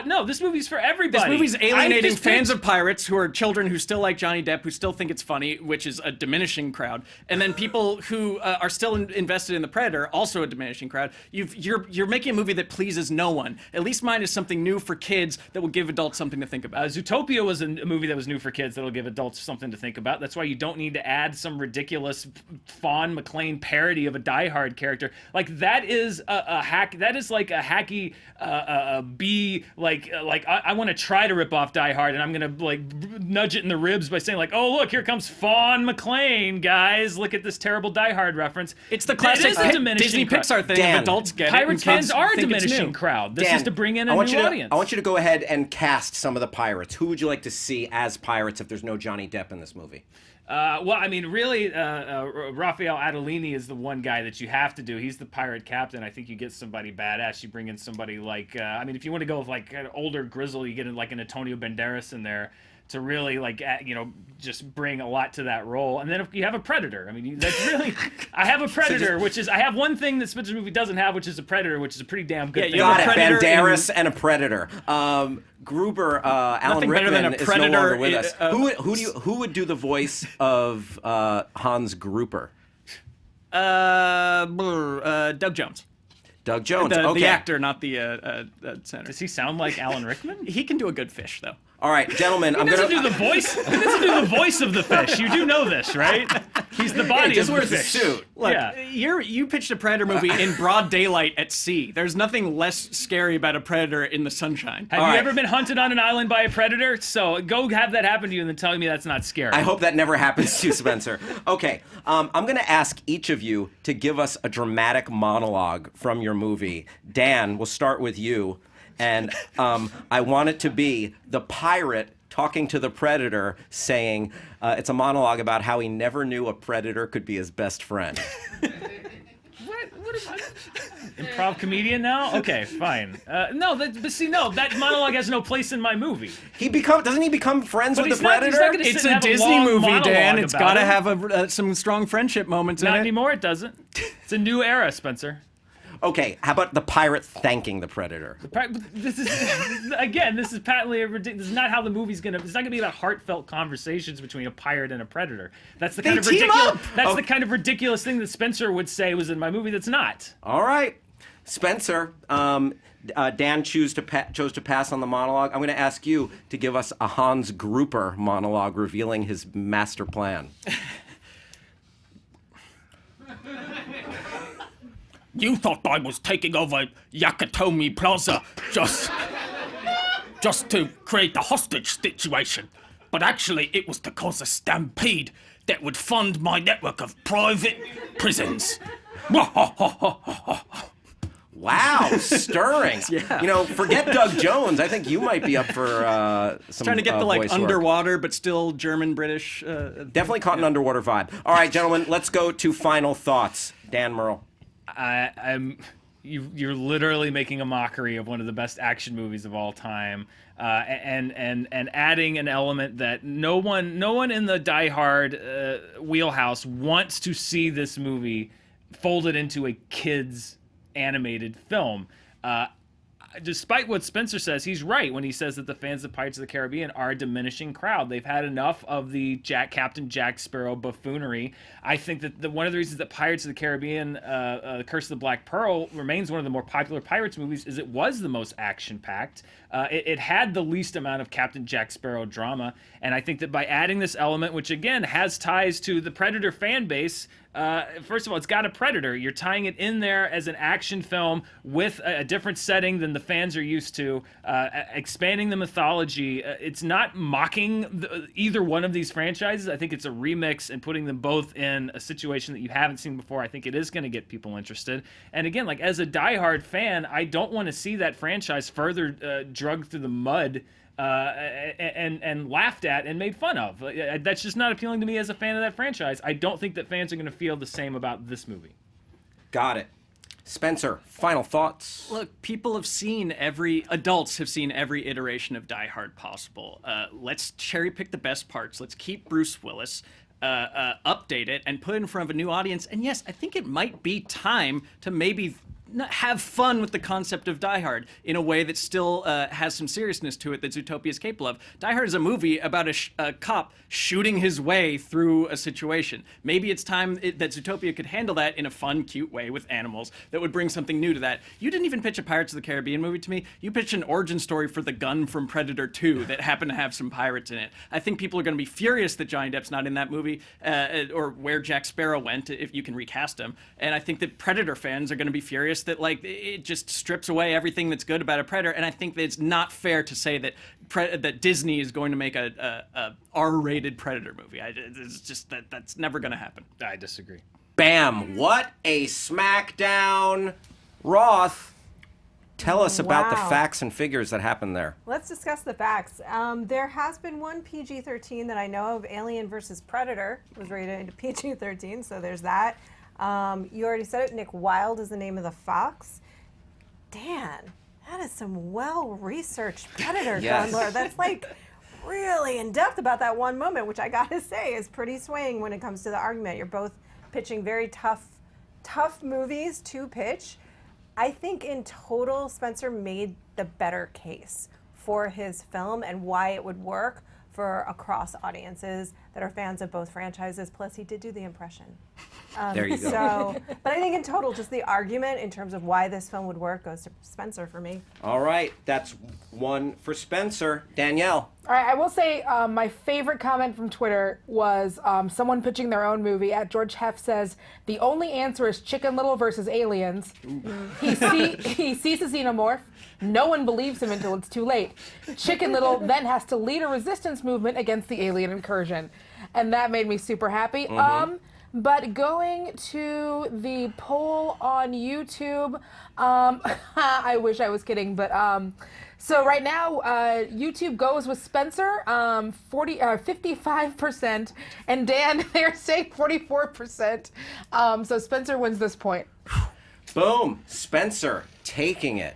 Speaker 3: No, this movie's for everybody.
Speaker 6: This movie's alienating fans of pirates who are children who still like Johnny Depp, who still think it's funny, which is a diminishing crowd. And then people who are still invested in the Predator, also a diminishing crowd. You're making a movie that pleases no one. At least mine is something new for kids that will give adults something to think about.
Speaker 3: Zootopia was a movie that was new for kids that'll give adults something to think about. That's why you don't need to add some ridiculous Fawn McClane parody of a Die Hard character. Like, that is a hack. That is like a hacky I want to try to rip off Die Hard, and I'm gonna like nudge it in the ribs by saying like, oh look, here comes Fawn McClane, guys. Look at this terrible Die Hard reference.
Speaker 6: It's the classic Disney Pixar thing.
Speaker 2: Dan,
Speaker 6: if adults get
Speaker 3: Pirates
Speaker 6: it, and
Speaker 3: fans are a diminishing crowd. This is to bring in a new audience.
Speaker 2: I want you to go ahead and cast some of the pirates. Who would you like to see as pirates if there's no Johnny Depp in this movie?
Speaker 3: Well, I mean, really, Raphael Adolini is the one guy that you have to do. He's the pirate captain. I think you get somebody badass. You bring in somebody like, if you want to go with like an older grizzle, you get in like an Antonio Banderas in there to really like, just bring a lot to that role. And then if you have a Predator, I mean, that's really, I have a Predator, I have one thing that Spencer's movie doesn't have, which is a Predator, which is a pretty damn good thing.
Speaker 2: You got it, Banderas and a Predator. Gruber, Alan Rickman is no longer with us. Who would do the voice of Hans Gruber?
Speaker 6: Doug Jones.
Speaker 2: Doug Jones,
Speaker 6: the actor, not the senator.
Speaker 3: Does he sound like Alan Rickman?
Speaker 6: He can do a good fish, though.
Speaker 2: All right, gentlemen,
Speaker 3: He doesn't do the voice. He doesn't do the voice of the fish. You do know this, right? He's the body
Speaker 2: just
Speaker 3: of
Speaker 2: wears
Speaker 3: the
Speaker 2: a
Speaker 3: fish.
Speaker 2: suit.
Speaker 6: Look, you pitched a Predator movie in broad daylight at sea. There's nothing less scary about a Predator in the sunshine.
Speaker 3: Have you ever been hunted on an island by a predator? So go have that happen to you and then tell me that's not scary.
Speaker 2: I hope that never happens to you, Spencer. Okay, I'm going to ask each of you to give us a dramatic monologue from your movie. Dan, we'll start with you. And I want it to be the pirate talking to the predator, saying it's a monologue about how he never knew a predator could be his best friend.
Speaker 3: What is that? Improv comedian now? Okay, fine. That monologue has no place in my movie.
Speaker 2: Doesn't he become friends with the predator?
Speaker 6: It's a Disney movie, Dan. It's got to have some strong friendship moments in it.
Speaker 3: Not anymore, it doesn't. It's a new era, Spencer.
Speaker 2: Okay, how about the pirate thanking the predator?
Speaker 3: This is patently this is not how the movie's gonna. It's not gonna be about heartfelt conversations between a pirate and a predator. That's the kind of ridiculous. That's the kind of ridiculous thing that Spencer would say was in my movie. That's not.
Speaker 2: All right, Spencer. Dan chose to pass on the monologue. I'm going to ask you to give us a Hans Gruber monologue revealing his master plan.
Speaker 9: You thought I was taking over Yakatomi Plaza just to create the hostage situation. But actually, it was to cause a stampede that would fund my network of private prisons.
Speaker 2: Wow, stirring.
Speaker 6: Yeah.
Speaker 2: You know, forget Doug Jones. I think you might be up for some
Speaker 6: Trying to get the like
Speaker 2: voice work.
Speaker 6: underwater but still German British.
Speaker 2: Definitely caught an underwater vibe. All right, gentlemen, let's go to final thoughts. Dan Murrell.
Speaker 3: You're literally making a mockery of one of the best action movies of all time, and adding an element that no one in the Die Hard wheelhouse wants to see this movie folded into a kid's animated film. Despite what Spencer says, he's right when he says that the fans of Pirates of the Caribbean are a diminishing crowd. They've had enough of the Captain Jack Sparrow buffoonery. I think that one of the reasons that Pirates of the Caribbean, Curse of the Black Pearl, remains one of the more popular Pirates movies is it was the most action-packed. It had the least amount of Captain Jack Sparrow drama, and I think that by adding this element, which again has ties to the Predator fan base, first of all, it's got a Predator. You're tying it in there as an action film with a different setting than the fans are used to, expanding the mythology. It's not mocking either one of these franchises. I think it's a remix and putting them both in a situation that you haven't seen before. I think it is going to get people interested. And again, like as a diehard fan, I don't want to see that franchise further drugged through the mud and laughed at and made fun of. That's just not appealing to me as a fan of that franchise. I don't think that fans are going to feel the same about this movie.
Speaker 2: Got it. Spencer, final thoughts.
Speaker 6: Look, adults have seen every iteration of Die Hard possible. Let's cherry pick the best parts. Let's keep Bruce Willis, update it, and put it in front of a new audience. And yes, I think it might be time to maybe have fun with the concept of Die Hard in a way that still has some seriousness to it that Zootopia is capable of. Die Hard is a movie about a cop shooting his way through a situation. Maybe it's time that Zootopia could handle that in a fun, cute way with animals that would bring something new to that. You didn't even pitch a Pirates of the Caribbean movie to me. You pitched an origin story for the gun from Predator 2 that happened to have some pirates in it. I think people are going to be furious that Johnny Depp's not in that movie, or where Jack Sparrow went, if you can recast him. And I think that Predator fans are going to be furious that like it just strips away everything that's good about a Predator, and I think that it's not fair to say that that Disney is going to make a R-rated Predator movie. It's just that's never going to happen.
Speaker 3: I disagree.
Speaker 2: Bam! What a smackdown. Roth, tell us about the facts and figures that happened there.
Speaker 4: Let's discuss the facts. There has been one PG-13 that I know of. Alien versus Predator was rated into PG-13, so there's that. You already said it. Nick Wilde is the name of the fox. Dan, that is some well-researched Predator
Speaker 2: Yes.
Speaker 4: gun lore. That's like really in-depth about that one moment, which I gotta say is pretty swaying when it comes to the argument. You're both pitching very tough movies to pitch. I think in total, Spencer made the better case for his film and why it would work for across audiences that are fans of both franchises. Plus, he did do the impression.
Speaker 2: There you go.
Speaker 4: But I think in total, just the argument in terms of why this film would work goes to Spencer for me.
Speaker 2: All right, that's one for Spencer. Danielle.
Speaker 5: All right, I will say my favorite comment from Twitter was someone pitching their own movie. At George Heff says, the only answer is Chicken Little versus aliens. He sees a xenomorph. No one believes him until it's too late. Chicken Little then has to lead a resistance movement against the alien incursion. And that made me super happy. But going to the poll on YouTube, I wish I was kidding, but so right now YouTube goes with Spencer, 55%, and Dan, they're saying 44%. So Spencer wins this point.
Speaker 2: Boom, Spencer taking it.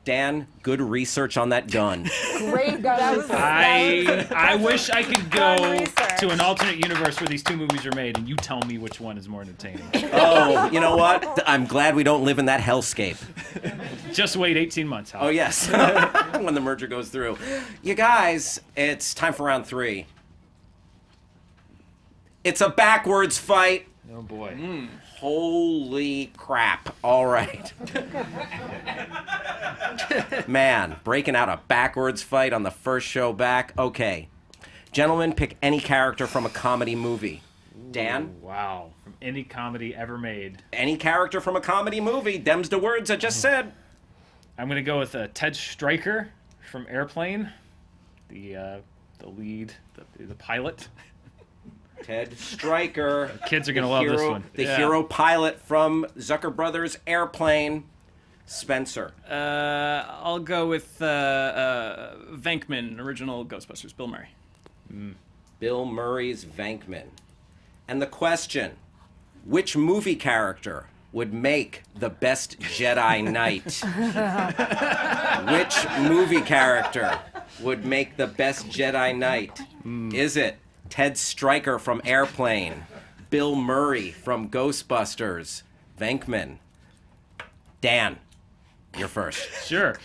Speaker 2: Dan, good research on that gun.
Speaker 5: Great gun.
Speaker 3: I wish I could go
Speaker 4: research.
Speaker 3: to an alternate universe where these two movies are made and you tell me which one is more entertaining.
Speaker 2: Oh, you know what? I'm glad we don't live in that hellscape.
Speaker 3: Just wait 18 months, Hal.
Speaker 2: Oh, yes. When the merger goes through. You guys, it's time for round 3. It's a backwards fight.
Speaker 3: Oh, boy.
Speaker 2: Holy crap. All right. Man, breaking out a backwards fight on the first show back. Okay. Gentlemen, pick any character from a comedy movie. Dan?
Speaker 3: Wow. From any comedy ever made.
Speaker 2: Any character from a comedy movie. Them's the words I just said.
Speaker 3: I'm going to go with Ted Stryker from Airplane. The lead, the pilot.
Speaker 2: Ted Stryker.
Speaker 3: Kids are going to love this one.
Speaker 2: The hero pilot from Zucker Brothers' Airplane. Spencer.
Speaker 6: I'll go with Venkman, original Ghostbusters, Bill Murray.
Speaker 2: Bill Murray's Venkman. And the question, which movie character would make the best Jedi Knight? Which movie character would make the best Jedi Knight? Is it Ted Stryker from Airplane, Bill Murray from Ghostbusters, Venkman? Dan, you're first.
Speaker 3: Sure.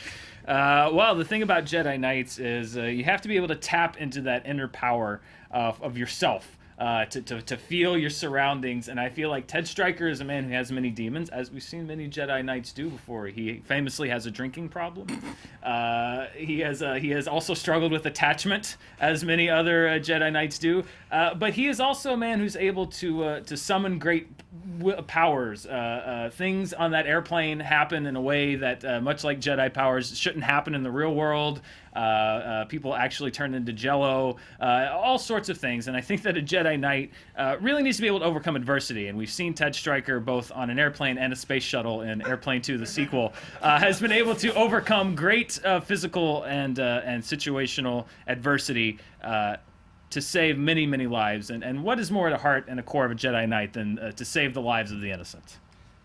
Speaker 3: Well, the thing about Jedi Knights is you have to be able to tap into that inner power of yourself. To feel your surroundings, and I feel like Ted Stryker is a man who has many demons, as we've seen many Jedi Knights do before. He famously has a drinking problem. He has also struggled with attachment, as many other Jedi Knights do. But he is also a man who's able to summon great powers. Things on that airplane happen in a way that, much like Jedi powers, shouldn't happen in the real world. People actually turn into Jello, all sorts of things. And I think that a Jedi Knight really needs to be able to overcome adversity. And we've seen Ted Stryker both on an airplane and a space shuttle in Airplane 2, the sequel, has been able to overcome great physical and situational adversity to save many, many lives. And what is more at the heart and the core of a Jedi Knight than to save the lives of the innocent?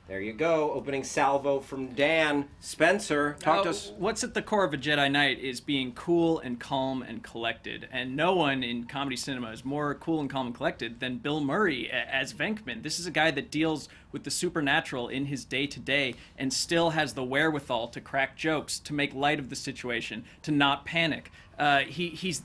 Speaker 2: There you go. Opening salvo from Dan. Spencer, talk to us.
Speaker 6: What's at the core of a Jedi Knight is being cool and calm and collected. And no one in comedy cinema is more cool and calm and collected than Bill Murray as Venkman. This is a guy that deals with the supernatural in his day-to-day and still has the wherewithal to crack jokes, to make light of the situation, to not panic. He's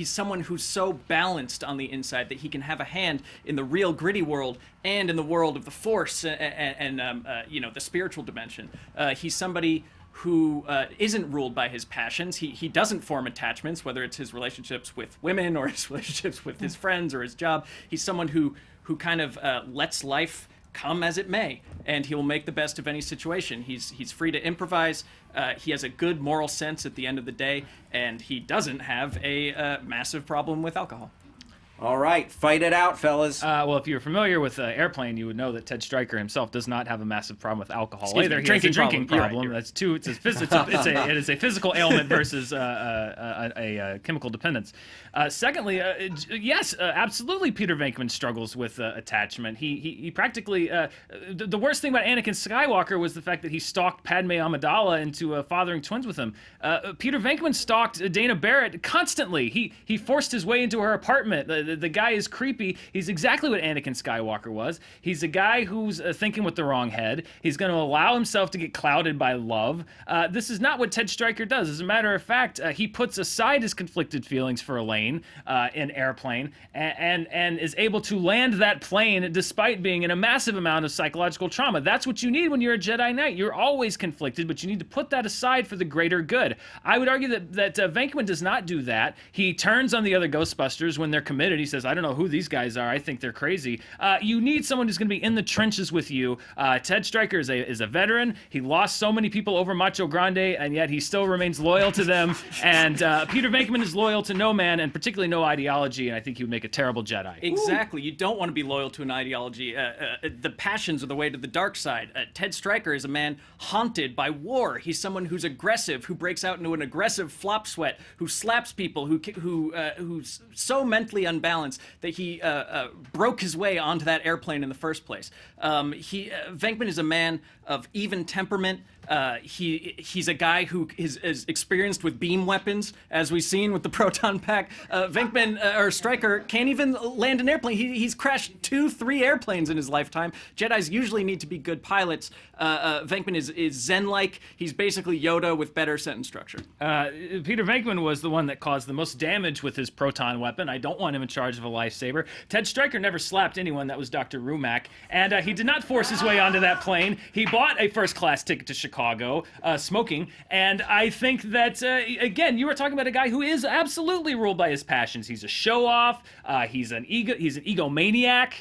Speaker 6: someone who's so balanced on the inside that he can have a hand in the real gritty world and in the world of the Force and the spiritual dimension. He's somebody who isn't ruled by his passions. He doesn't form attachments, whether it's his relationships with women or his relationships with his friends or his job. He's someone who kind of lets life come as it may, and he will make the best of any situation. He's free to improvise. He has a good moral sense at the end of the day, and he doesn't have a massive problem with alcohol.
Speaker 2: All right, fight it out, fellas.
Speaker 3: Well, if you're familiar with Airplane, you would know that Ted Stryker himself does not have a massive problem with alcohol either. He has a drinking problem.
Speaker 6: You're right.
Speaker 3: That's two. It is a physical ailment versus a chemical dependence. Secondly, yes, absolutely, Peter Venkman struggles with attachment. He practically the worst thing about Anakin Skywalker was the fact that he stalked Padme Amidala into fathering twins with him. Peter Venkman stalked Dana Barrett constantly. He forced his way into her apartment. The guy is creepy. He's exactly what Anakin Skywalker was. He's a guy who's thinking with the wrong head. He's going to allow himself to get clouded by love. This is not what Ted Stryker does. As a matter of fact, he puts aside his conflicted feelings for Elaine in Airplane and is able to land that plane despite being in a massive amount of psychological trauma. That's what you need when you're a Jedi Knight. You're always conflicted, but you need to put that aside for the greater good. I would argue that Venkman does not do that. He turns on the other Ghostbusters when they're committed. He says, I don't know who these guys are. I think they're crazy. You need someone who's going to be in the trenches with you. Ted Stryker is a veteran. He lost so many people over Macho Grande, and yet he still remains loyal to them. And Peter Venkman is loyal to no man, and particularly no ideology, and I think he would make a terrible Jedi.
Speaker 6: Exactly. You don't want to be loyal to an ideology. The passions are the way to the dark side. Ted Stryker is a man haunted by war. He's someone who's aggressive, who breaks out into an aggressive flop sweat, who slaps people, who's so mentally unbalanced that he broke his way onto that airplane in the first place. Venkman is a man of even temperament. He's a guy who is experienced with beam weapons, as we've seen with the proton pack. Venkman, Stryker, can't even land an airplane. He's crashed 2-3 airplanes in his lifetime. Jedis usually need to be good pilots. Venkman is Zen-like. He's basically Yoda with better sentence structure.
Speaker 3: Peter Venkman was the one that caused the most damage with his proton weapon. I don't want him in charge charge of a lightsaber. Ted Stryker never slapped anyone. That was Dr. Rumack. And he did not force his way onto that plane. He bought a first-class ticket to Chicago, smoking. And I think that, again, you were talking about a guy who is absolutely ruled by his passions. He's a show-off. He's an egomaniac.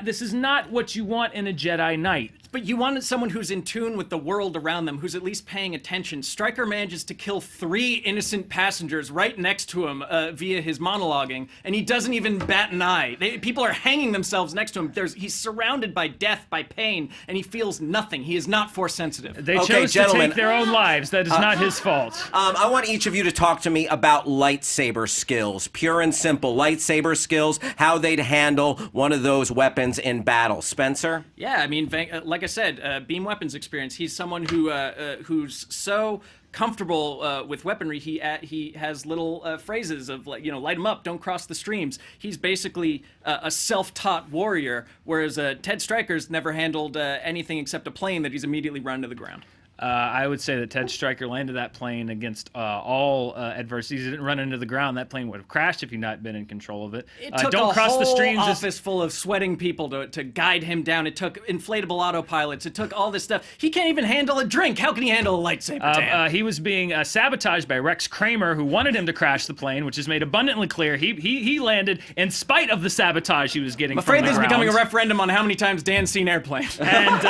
Speaker 3: This is not what you want in a Jedi Knight.
Speaker 6: But you wanted someone who's in tune with the world around them, who's at least paying attention. Stryker manages to kill 3 innocent passengers right next to him via his monologuing, and he doesn't even bat an eye. People are hanging themselves next to him. He's surrounded by death, by pain, and he feels nothing. He is not force sensitive.
Speaker 3: They chose to take their own lives. That is not his fault.
Speaker 2: I want each of you to talk to me about lightsaber skills. Pure and simple lightsaber skills, how they'd handle one of those weapons in battle. Spencer?
Speaker 6: Yeah, I mean, like I said, beam weapons experience. He's someone who's so comfortable with weaponry. He has little phrases of, like, light him up, don't cross the streams. He's basically a self-taught warrior, whereas Ted Stryker's never handled anything except a plane that he's immediately run to the ground.
Speaker 3: I would say that Ted Stryker landed that plane against all adversities. He didn't run into the ground. That plane would have crashed if he'd not been in control of it.
Speaker 6: It took
Speaker 3: don't
Speaker 6: a
Speaker 3: cross
Speaker 6: whole
Speaker 3: the streams.
Speaker 6: office full of sweating people to guide him down. It took inflatable autopilots. It took all this stuff. He can't even handle a drink. How can he handle a lightsaber, Dan?
Speaker 3: He was being sabotaged by Rex Kramer, who wanted him to crash the plane, which is made abundantly clear. He landed in spite of the sabotage he was getting.
Speaker 6: I'm afraid
Speaker 3: from the
Speaker 6: this is
Speaker 3: ground.
Speaker 6: becoming a referendum on how many times Dan's seen Airplane.
Speaker 3: And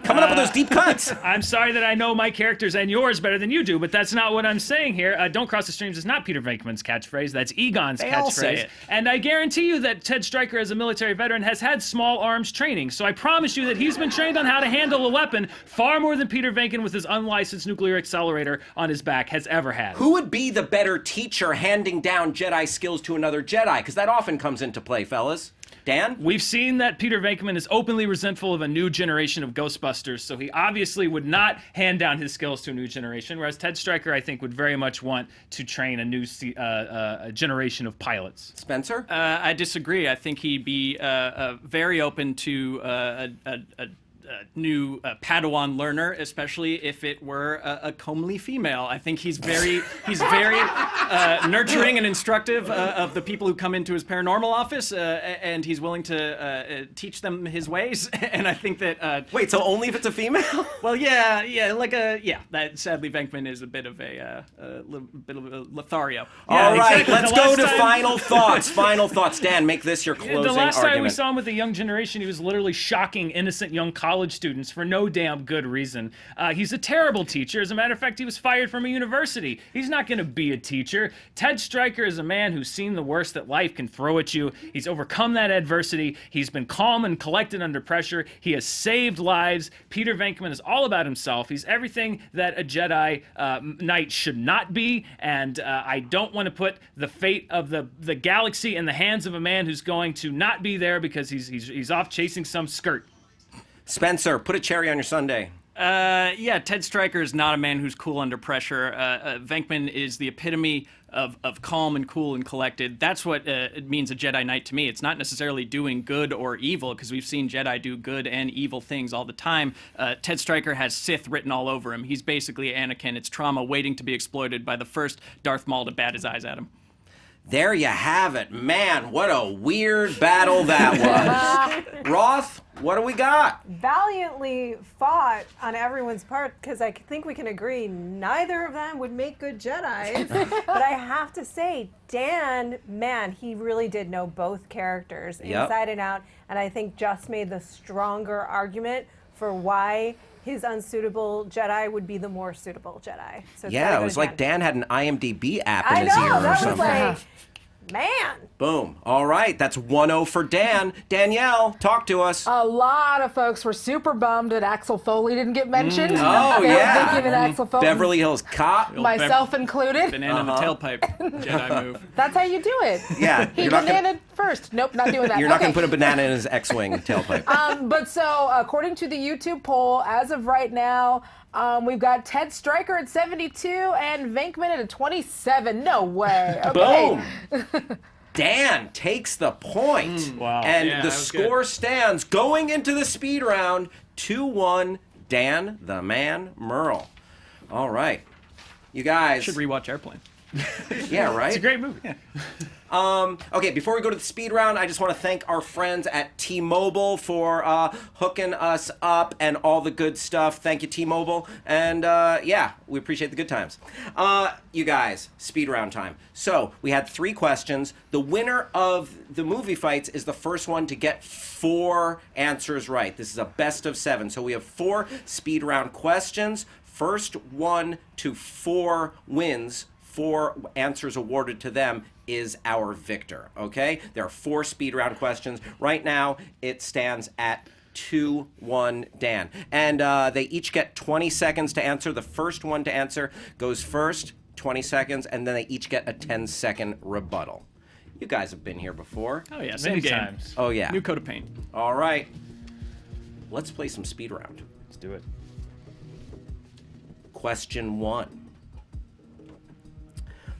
Speaker 2: coming up with those deep cuts.
Speaker 3: I'm sorry that I know my characters and yours better than you do, but that's not what I'm saying here. Don't cross the streams is not Peter Venkman's catchphrase. That's Egon's catchphrase.
Speaker 6: all say it.
Speaker 3: And I guarantee you that Ted Stryker, as a military veteran, has had small arms training. So I promise you that he's been trained on how to handle a weapon far more than Peter Venkman with his unlicensed nuclear accelerator on his back has ever had.
Speaker 2: Who would be the better teacher handing down Jedi skills to another Jedi? Because that often comes into play, fellas. Dan?
Speaker 3: We've seen that Peter Venkman is openly resentful of a new generation of Ghostbusters, so he obviously would not hand down his skills to a new generation, whereas Ted Stryker, I think, would very much want to train a new generation of pilots.
Speaker 2: Spencer?
Speaker 6: I disagree. I think he'd be very open to a new Padawan learner, especially if it were a comely female. I think he's very nurturing and instructive of the people who come into his paranormal office, and he's willing to teach them his ways. And I think that
Speaker 2: Wait, so only if it's a female?
Speaker 6: well, that sadly Venkman is a bit of a Lothario.
Speaker 2: All right,
Speaker 3: exactly.
Speaker 2: let's
Speaker 3: The
Speaker 2: go
Speaker 3: last
Speaker 2: to
Speaker 3: time-
Speaker 2: final thoughts. Final thoughts. Dan, make this your closing
Speaker 3: The last time we
Speaker 2: argument.
Speaker 3: saw him with the young generation, he was literally shocking innocent young college students for no damn good reason. He's a terrible teacher. As a matter of fact, he was fired from a university. He's not going to be a teacher. Ted Stryker is a man who's seen the worst that life can throw at you. He's overcome that adversity. He's been calm and collected under pressure. He has saved lives. Peter Venkman is all about himself. He's everything that a Jedi Knight should not be, and I don't want to put the fate of the galaxy in the hands of a man who's going to not be there because he's off chasing some skirt.
Speaker 2: Spencer, put a cherry on your sundae.
Speaker 6: Ted Stryker is not a man who's cool under pressure. Venkman is the epitome of calm and cool and collected. That's what it means a Jedi Knight to me. It's not necessarily doing good or evil, because we've seen Jedi do good and evil things all the time. Ted Stryker has Sith written all over him. He's basically Anakin. It's trauma waiting to be exploited by the first Darth Maul to bat his eyes at him.
Speaker 2: There you have it. Man, what a weird battle that was. Roth, what do we got?
Speaker 4: Valiantly fought on everyone's part, because I think we can agree neither of them would make good Jedis. But I have to say, Dan, man, he really did know both characters inside and out, and I think just made the stronger argument for why his unsuitable Jedi would be the more suitable Jedi. So
Speaker 2: Yeah, it was like Dan had an IMDb app in
Speaker 4: I
Speaker 2: his
Speaker 4: know,
Speaker 2: ear or
Speaker 4: that was
Speaker 2: something.
Speaker 4: like, man.
Speaker 2: Boom. All right, that's 1-0 for Dan. Danielle, talk to us.
Speaker 5: A lot of folks were super bummed that Axel Foley didn't get mentioned.
Speaker 2: Oh,
Speaker 5: They were
Speaker 2: yeah.
Speaker 5: thinking that Axel Foley,
Speaker 2: Beverly Hills Cop.
Speaker 5: myself included.
Speaker 6: Banana in the tailpipe Jedi move.
Speaker 5: That's how you do it.
Speaker 2: Yeah,
Speaker 5: He
Speaker 2: you're not gonna-
Speaker 5: bananaed first. Nope, not doing that.
Speaker 2: You're not
Speaker 5: Okay.
Speaker 2: going to put a banana in his X-Wing tailpipe.
Speaker 5: But so, according to the YouTube poll, as of right now, we've got Ted Stryker at 72 and Venkman at a 27. No way. Okay.
Speaker 2: Boom. Dan takes the point.
Speaker 3: Wow.
Speaker 2: And
Speaker 6: Yeah,
Speaker 2: the
Speaker 6: that was
Speaker 2: score stands going into the speed round 2-1, Dan the Man Murrell. All right. You guys.
Speaker 6: Should rewatch Airplane.
Speaker 2: Yeah, right?
Speaker 3: It's a great movie.
Speaker 2: Okay, before we go to the speed round, I just want to thank our friends at T-Mobile for hooking us up and all the good stuff. Thank you, T-Mobile. And yeah, we appreciate the good times. You guys, speed round time. So we had 3 questions. The winner of the movie fights is the first one to get 4 answers right. This is a best of 7. So we have 4 speed round questions. First 1 to 4 wins, 4 answers awarded to them, is our victor, okay? There are 4 speed round questions. Right now, it stands at 2-1 Dan. And they each get 20 seconds to answer. The first one to answer goes first, 20 seconds, and then they each get a 10-second rebuttal. You guys have been here before.
Speaker 6: Oh, yeah, same
Speaker 3: Many
Speaker 6: game.
Speaker 3: times.
Speaker 2: Oh, yeah.
Speaker 6: New coat of paint.
Speaker 2: All right. Let's play some speed round.
Speaker 3: Let's do it.
Speaker 2: Question 1.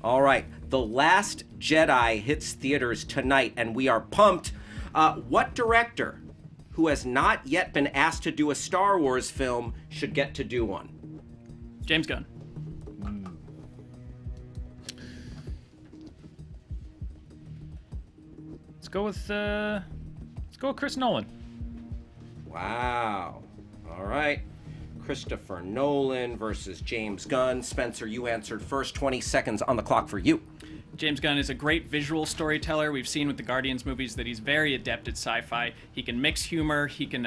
Speaker 2: All right. The Last Jedi hits theaters tonight, and we are pumped. What director who has not yet been asked to do a Star Wars film should get to do one?
Speaker 6: James Gunn.
Speaker 3: Let's go with Chris Nolan.
Speaker 2: Wow. All right. Christopher Nolan versus James Gunn. Spencer, you answered first. 20 seconds on the clock for you.
Speaker 6: James Gunn is a great visual storyteller. We've seen with the Guardians movies that he's very adept at sci-fi. He can mix humor. He can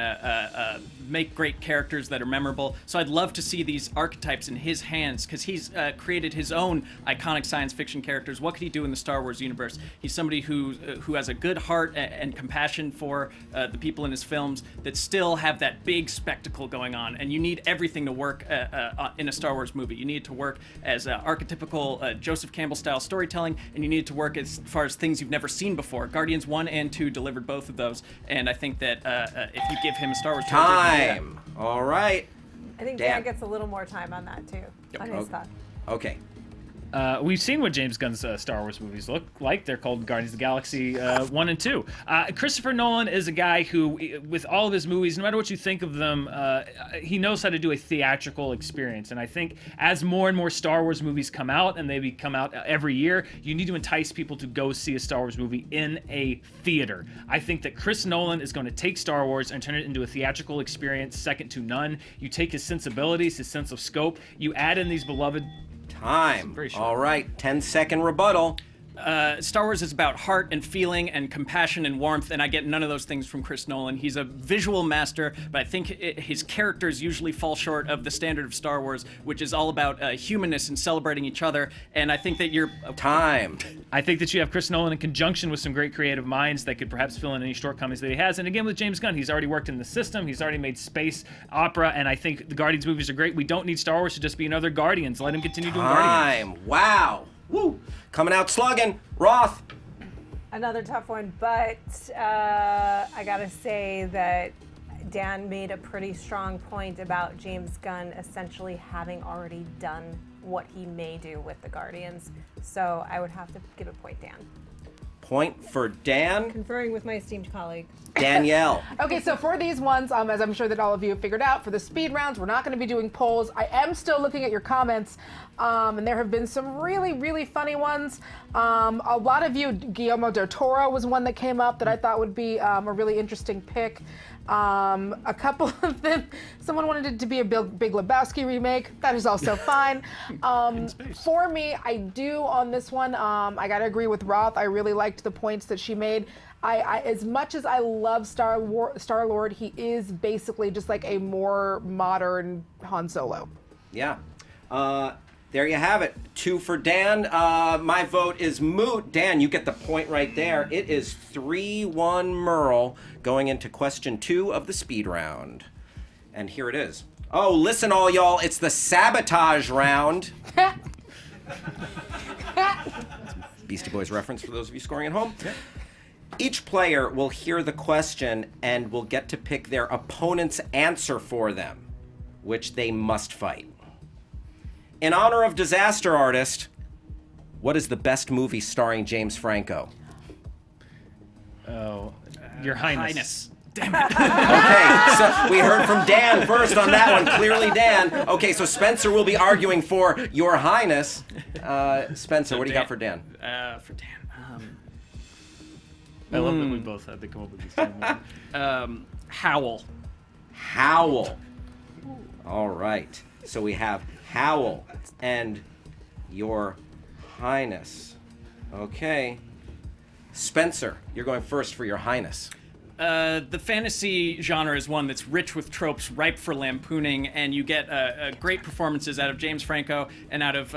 Speaker 6: make great characters that are memorable. So I'd love to see these archetypes in his hands because he's created his own iconic science fiction characters. What could he do in the Star Wars universe? He's somebody who has a good heart and compassion for the people in his films that still have that big spectacle going on. And you need everything to work in a Star Wars movie. You need it to work as archetypical Joseph Campbell-style storytelling, and you need it to work as far as things you've never seen before. Guardians 1 and 2 delivered both of those, and I think that if you give him a Star Wars
Speaker 2: Time. All right.
Speaker 4: I think
Speaker 2: Dan.
Speaker 4: Dan gets a little more time on that too. On his thought.
Speaker 2: Okay.
Speaker 3: We've seen what James Gunn's Star Wars movies look like. They're called Guardians of the Galaxy 1 and 2. Christopher Nolan is a guy who, with all of his movies, no matter what you think of them, he knows how to do a theatrical experience. And I think as more and more Star Wars movies come out, and they come out every year, you need to entice people to go see a Star Wars movie in a theater. I think that Chris Nolan is going to take Star Wars and turn it into a theatrical experience second to none. You take his sensibilities, his sense of scope, you add in these beloved...
Speaker 2: Time. All right. 10-second rebuttal.
Speaker 6: Star Wars is about heart and feeling and compassion and warmth, and I get none of those things from Chris Nolan. He's a visual master, but I think his characters usually fall short of the standard of Star Wars, which is all about humanness and celebrating each other, and I think that you're...
Speaker 2: Time.
Speaker 3: I think that you have Chris Nolan in conjunction with some great creative minds that could perhaps fill in any shortcomings that he has. And again, with James Gunn, he's already worked in the system. He's already made space opera, and I think the Guardians movies are great. We don't need Star Wars to just be another Guardians. Let him continue doing Guardians.
Speaker 2: Time. Wow. Woo. Coming out slugging. Roth.
Speaker 4: Another tough one, but I gotta say that Dan made a pretty strong point about James Gunn essentially having already done what he may do with the Guardians. So I would have to give a point Dan.
Speaker 2: Point for Dan.
Speaker 4: Conferring with my esteemed colleague.
Speaker 2: Danielle.
Speaker 5: Okay, so for these ones, as I'm sure that all of you have figured out, for the speed rounds, we're not going to be doing polls. I am still looking at your comments, and there have been some really, really funny ones. A lot of you, Guillermo del Toro was one that came up that I thought would be a really interesting pick. A couple of them, someone wanted it to be a Big Lebowski remake. That is also fine. For me, I do on this one, I gotta agree with Roth. I really liked the points that she made. I as much as I love Star-Lord, he is basically just like a more modern Han Solo.
Speaker 2: Yeah. There you have it. 2 for Dan. My vote is moot. Dan, you get the point right there. It is 3-1 Murrell going into question 2 of the speed round. And here it is. Oh, listen all y'all. It's the sabotage round. Beastie Boys reference for those of you scoring at home. Yeah. Each player will hear the question and will get to pick their opponent's answer for them, which they must fight. In honor of Disaster Artist, what is the best movie starring James Franco?
Speaker 3: Oh, Your Highness.
Speaker 6: Damn it.
Speaker 2: Okay, so we heard from Dan first on that one. Clearly Dan. Okay, so Spencer will be arguing for Your Highness. Spencer, what do you got for Dan?
Speaker 6: For Dan.
Speaker 3: I love that we both had to come up with the same one.
Speaker 6: Howl.
Speaker 2: Howl. All right. So we have Howl and Your Highness. Okay. Spencer, you're going first for Your Highness.
Speaker 6: The fantasy genre is one that's rich with tropes, ripe for lampooning, and you get great performances out of James Franco and out of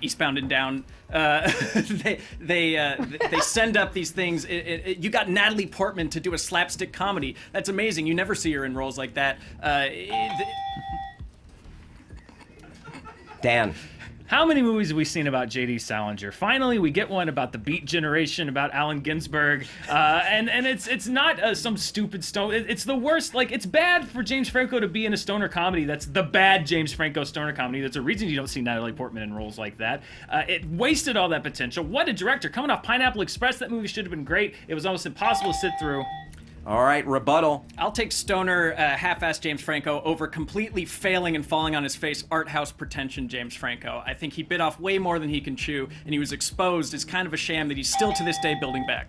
Speaker 6: Eastbound and Down. They send up these things. You got Natalie Portman to do a slapstick comedy. That's amazing. You never see her in roles like that.
Speaker 2: Dan.
Speaker 3: How many movies have we seen about J.D. Salinger? Finally, we get one about the Beat Generation, about Allen Ginsberg, and it's not some stupid stone. It's the worst. Like, it's bad for James Franco to be in a stoner comedy. That's the bad James Franco stoner comedy. That's a reason you don't see Natalie Portman in roles like that. It wasted all that potential. What a director! Coming off Pineapple Express, that movie should have been great. It was almost impossible to sit through.
Speaker 2: All right, rebuttal.
Speaker 6: I'll take stoner, half-assed James Franco over completely failing and falling on his face art house pretension James Franco. I think he bit off way more than he can chew, and he was exposed as kind of a sham that he's still to this day building back.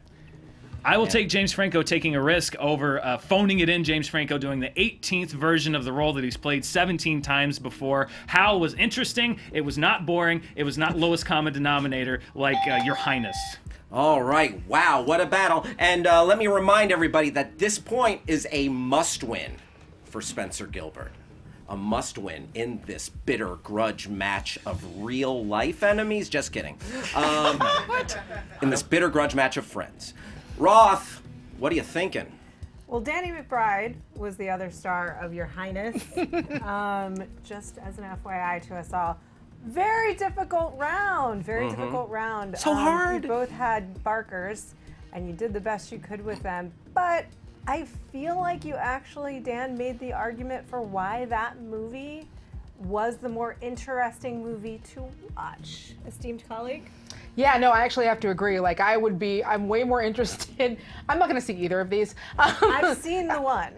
Speaker 3: I will take James Franco taking a risk over phoning it in James Franco doing the 18th version of the role that he's played 17 times before. Howl was interesting. It was not boring. It was not lowest common denominator like Your Highness.
Speaker 2: All right, wow, what a battle. And let me remind everybody that this point is a must-win for Spencer Gilbert. A must-win in this bitter grudge match of real-life enemies. Just kidding. What? In this bitter grudge match of friends. Roth, what are you thinking?
Speaker 4: Well, Danny McBride was the other star of Your Highness. Just as an FYI to us all. Very difficult round. Very difficult round.
Speaker 2: So hard.
Speaker 4: You both had barkers, and you did the best you could with them. But I feel like you actually, Dan, made the argument for why that movie was the more interesting movie to watch. Esteemed colleague?
Speaker 5: Yeah, no, I actually have to agree. Like, I'm way more interested. I'm not going to see either of these.
Speaker 4: I've seen the one.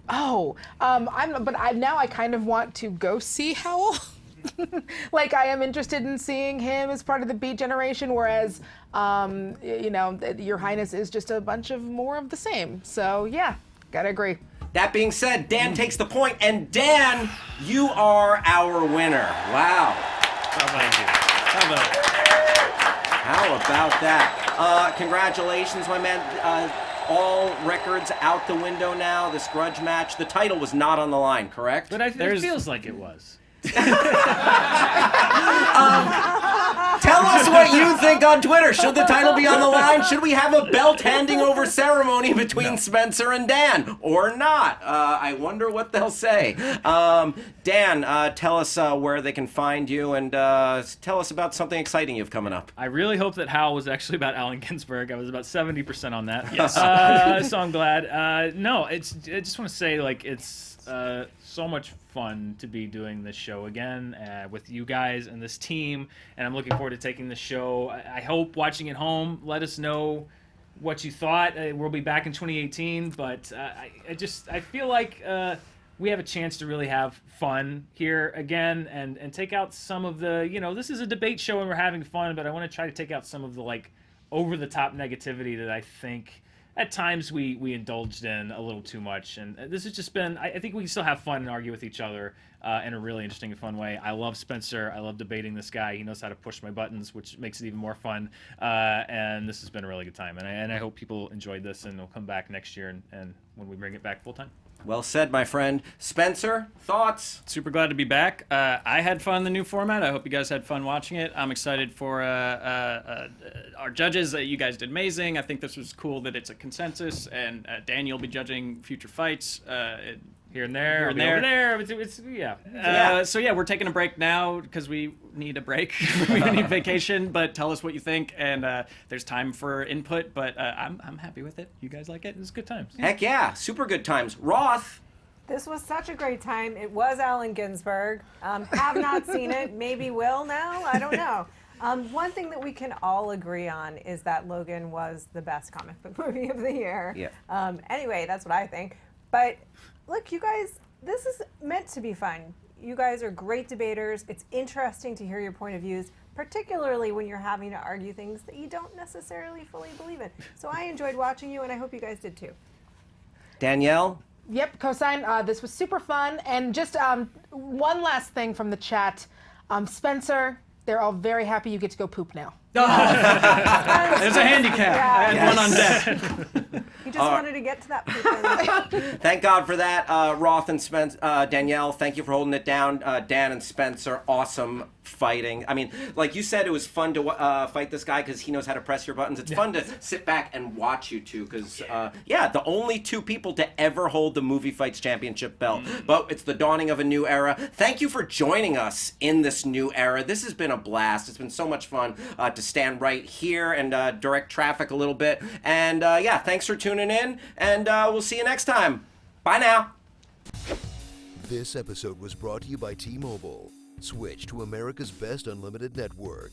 Speaker 5: Now I kind of want to go see Howl. Like, I am interested in seeing him as part of the Beat Generation, whereas, Your Highness is just a bunch of more of the same. So, yeah, gotta agree.
Speaker 2: That being said, Dan takes the point, and Dan, you are our winner. Wow.
Speaker 3: Thank you.
Speaker 2: How about that? Congratulations, my man. All records out the window now. This grudge match. The title was not on the line, correct?
Speaker 3: But it feels like it was.
Speaker 2: Tell us what you think on Twitter. Should the title be on the line? Should we have a belt handing over ceremony between Spencer and Dan, or not? I wonder what they'll say. Dan, tell us where they can find you, and tell us about something exciting you've coming up.
Speaker 3: I really hope that Hal was actually about Allen Ginsberg. I was about 70% on that.
Speaker 6: Yes.
Speaker 3: So I'm glad. No, I just want to say, like, it's so much fun to be doing this show again with you guys and this team, and I'm looking forward to taking the show. I hope watching at home, let us know what you thought. We'll be back in 2018, but I feel like we have a chance to really have fun here again and take out some of the, this is a debate show and we're having fun, but I want to try to take out some of the, like, over-the-top negativity that I think at times we indulged in a little too much. And this has just been, I think we can still have fun and argue with each other in a really interesting and fun way. I love Spencer. I love debating this guy. He knows how to push my buttons, which makes it even more fun. And this has been a really good time. And I hope people enjoyed this and they'll come back next year and when we bring it back full time.
Speaker 2: Well said, my friend. Spencer, thoughts?
Speaker 6: Super glad to be back. I had fun in the new format. I hope you guys had fun watching it. I'm excited for our judges. You guys did amazing. I think this was cool that it's a consensus, and Daniel will be judging future fights.
Speaker 3: Here and there,
Speaker 6: Here and there.
Speaker 3: over there. It's yeah.
Speaker 6: So yeah, we're taking a break now because we need a break. We need vacation. But tell us what you think, and there's time for input. But I'm happy with it. You guys like it?
Speaker 3: It was good times.
Speaker 2: Heck yeah, super good times. Roth.
Speaker 4: This was such a great time. It was Allen Ginsberg. Have not seen it. Maybe will now. I don't know. One thing that we can all agree on is that Logan was the best comic book movie of the year.
Speaker 2: Yeah.
Speaker 4: Anyway, that's what I think. But look, you guys, this is meant to be fun. You guys are great debaters. It's interesting to hear your point of views, particularly when you're having to argue things that you don't necessarily fully believe in. So I enjoyed watching you, and I hope you guys did too.
Speaker 2: Danielle?
Speaker 5: Yep, cosign. This was super fun. And just one last thing from the chat. Spencer, they're all very happy you get to go poop now.
Speaker 6: There's a handicap.
Speaker 4: Yeah.
Speaker 6: I had one on deck.
Speaker 4: He just wanted to get to that poop.
Speaker 2: Thank God for that, Roth and Danielle. Thank you for holding it down. Dan and Spencer, awesome fighting. I mean, like you said, it was fun to fight this guy because he knows how to press your buttons. It's fun to sit back and watch you two because, the only two people to ever hold the Movie Fights Championship belt. But it's the dawning of a new era. Thank you for joining us in this new era. This has been a blast. It's been so much fun to stand right here and direct traffic a little bit. And thanks for tuning in, and we'll see you next time. Bye now.
Speaker 1: This episode was brought to you by T-Mobile. Switch to America's best unlimited network.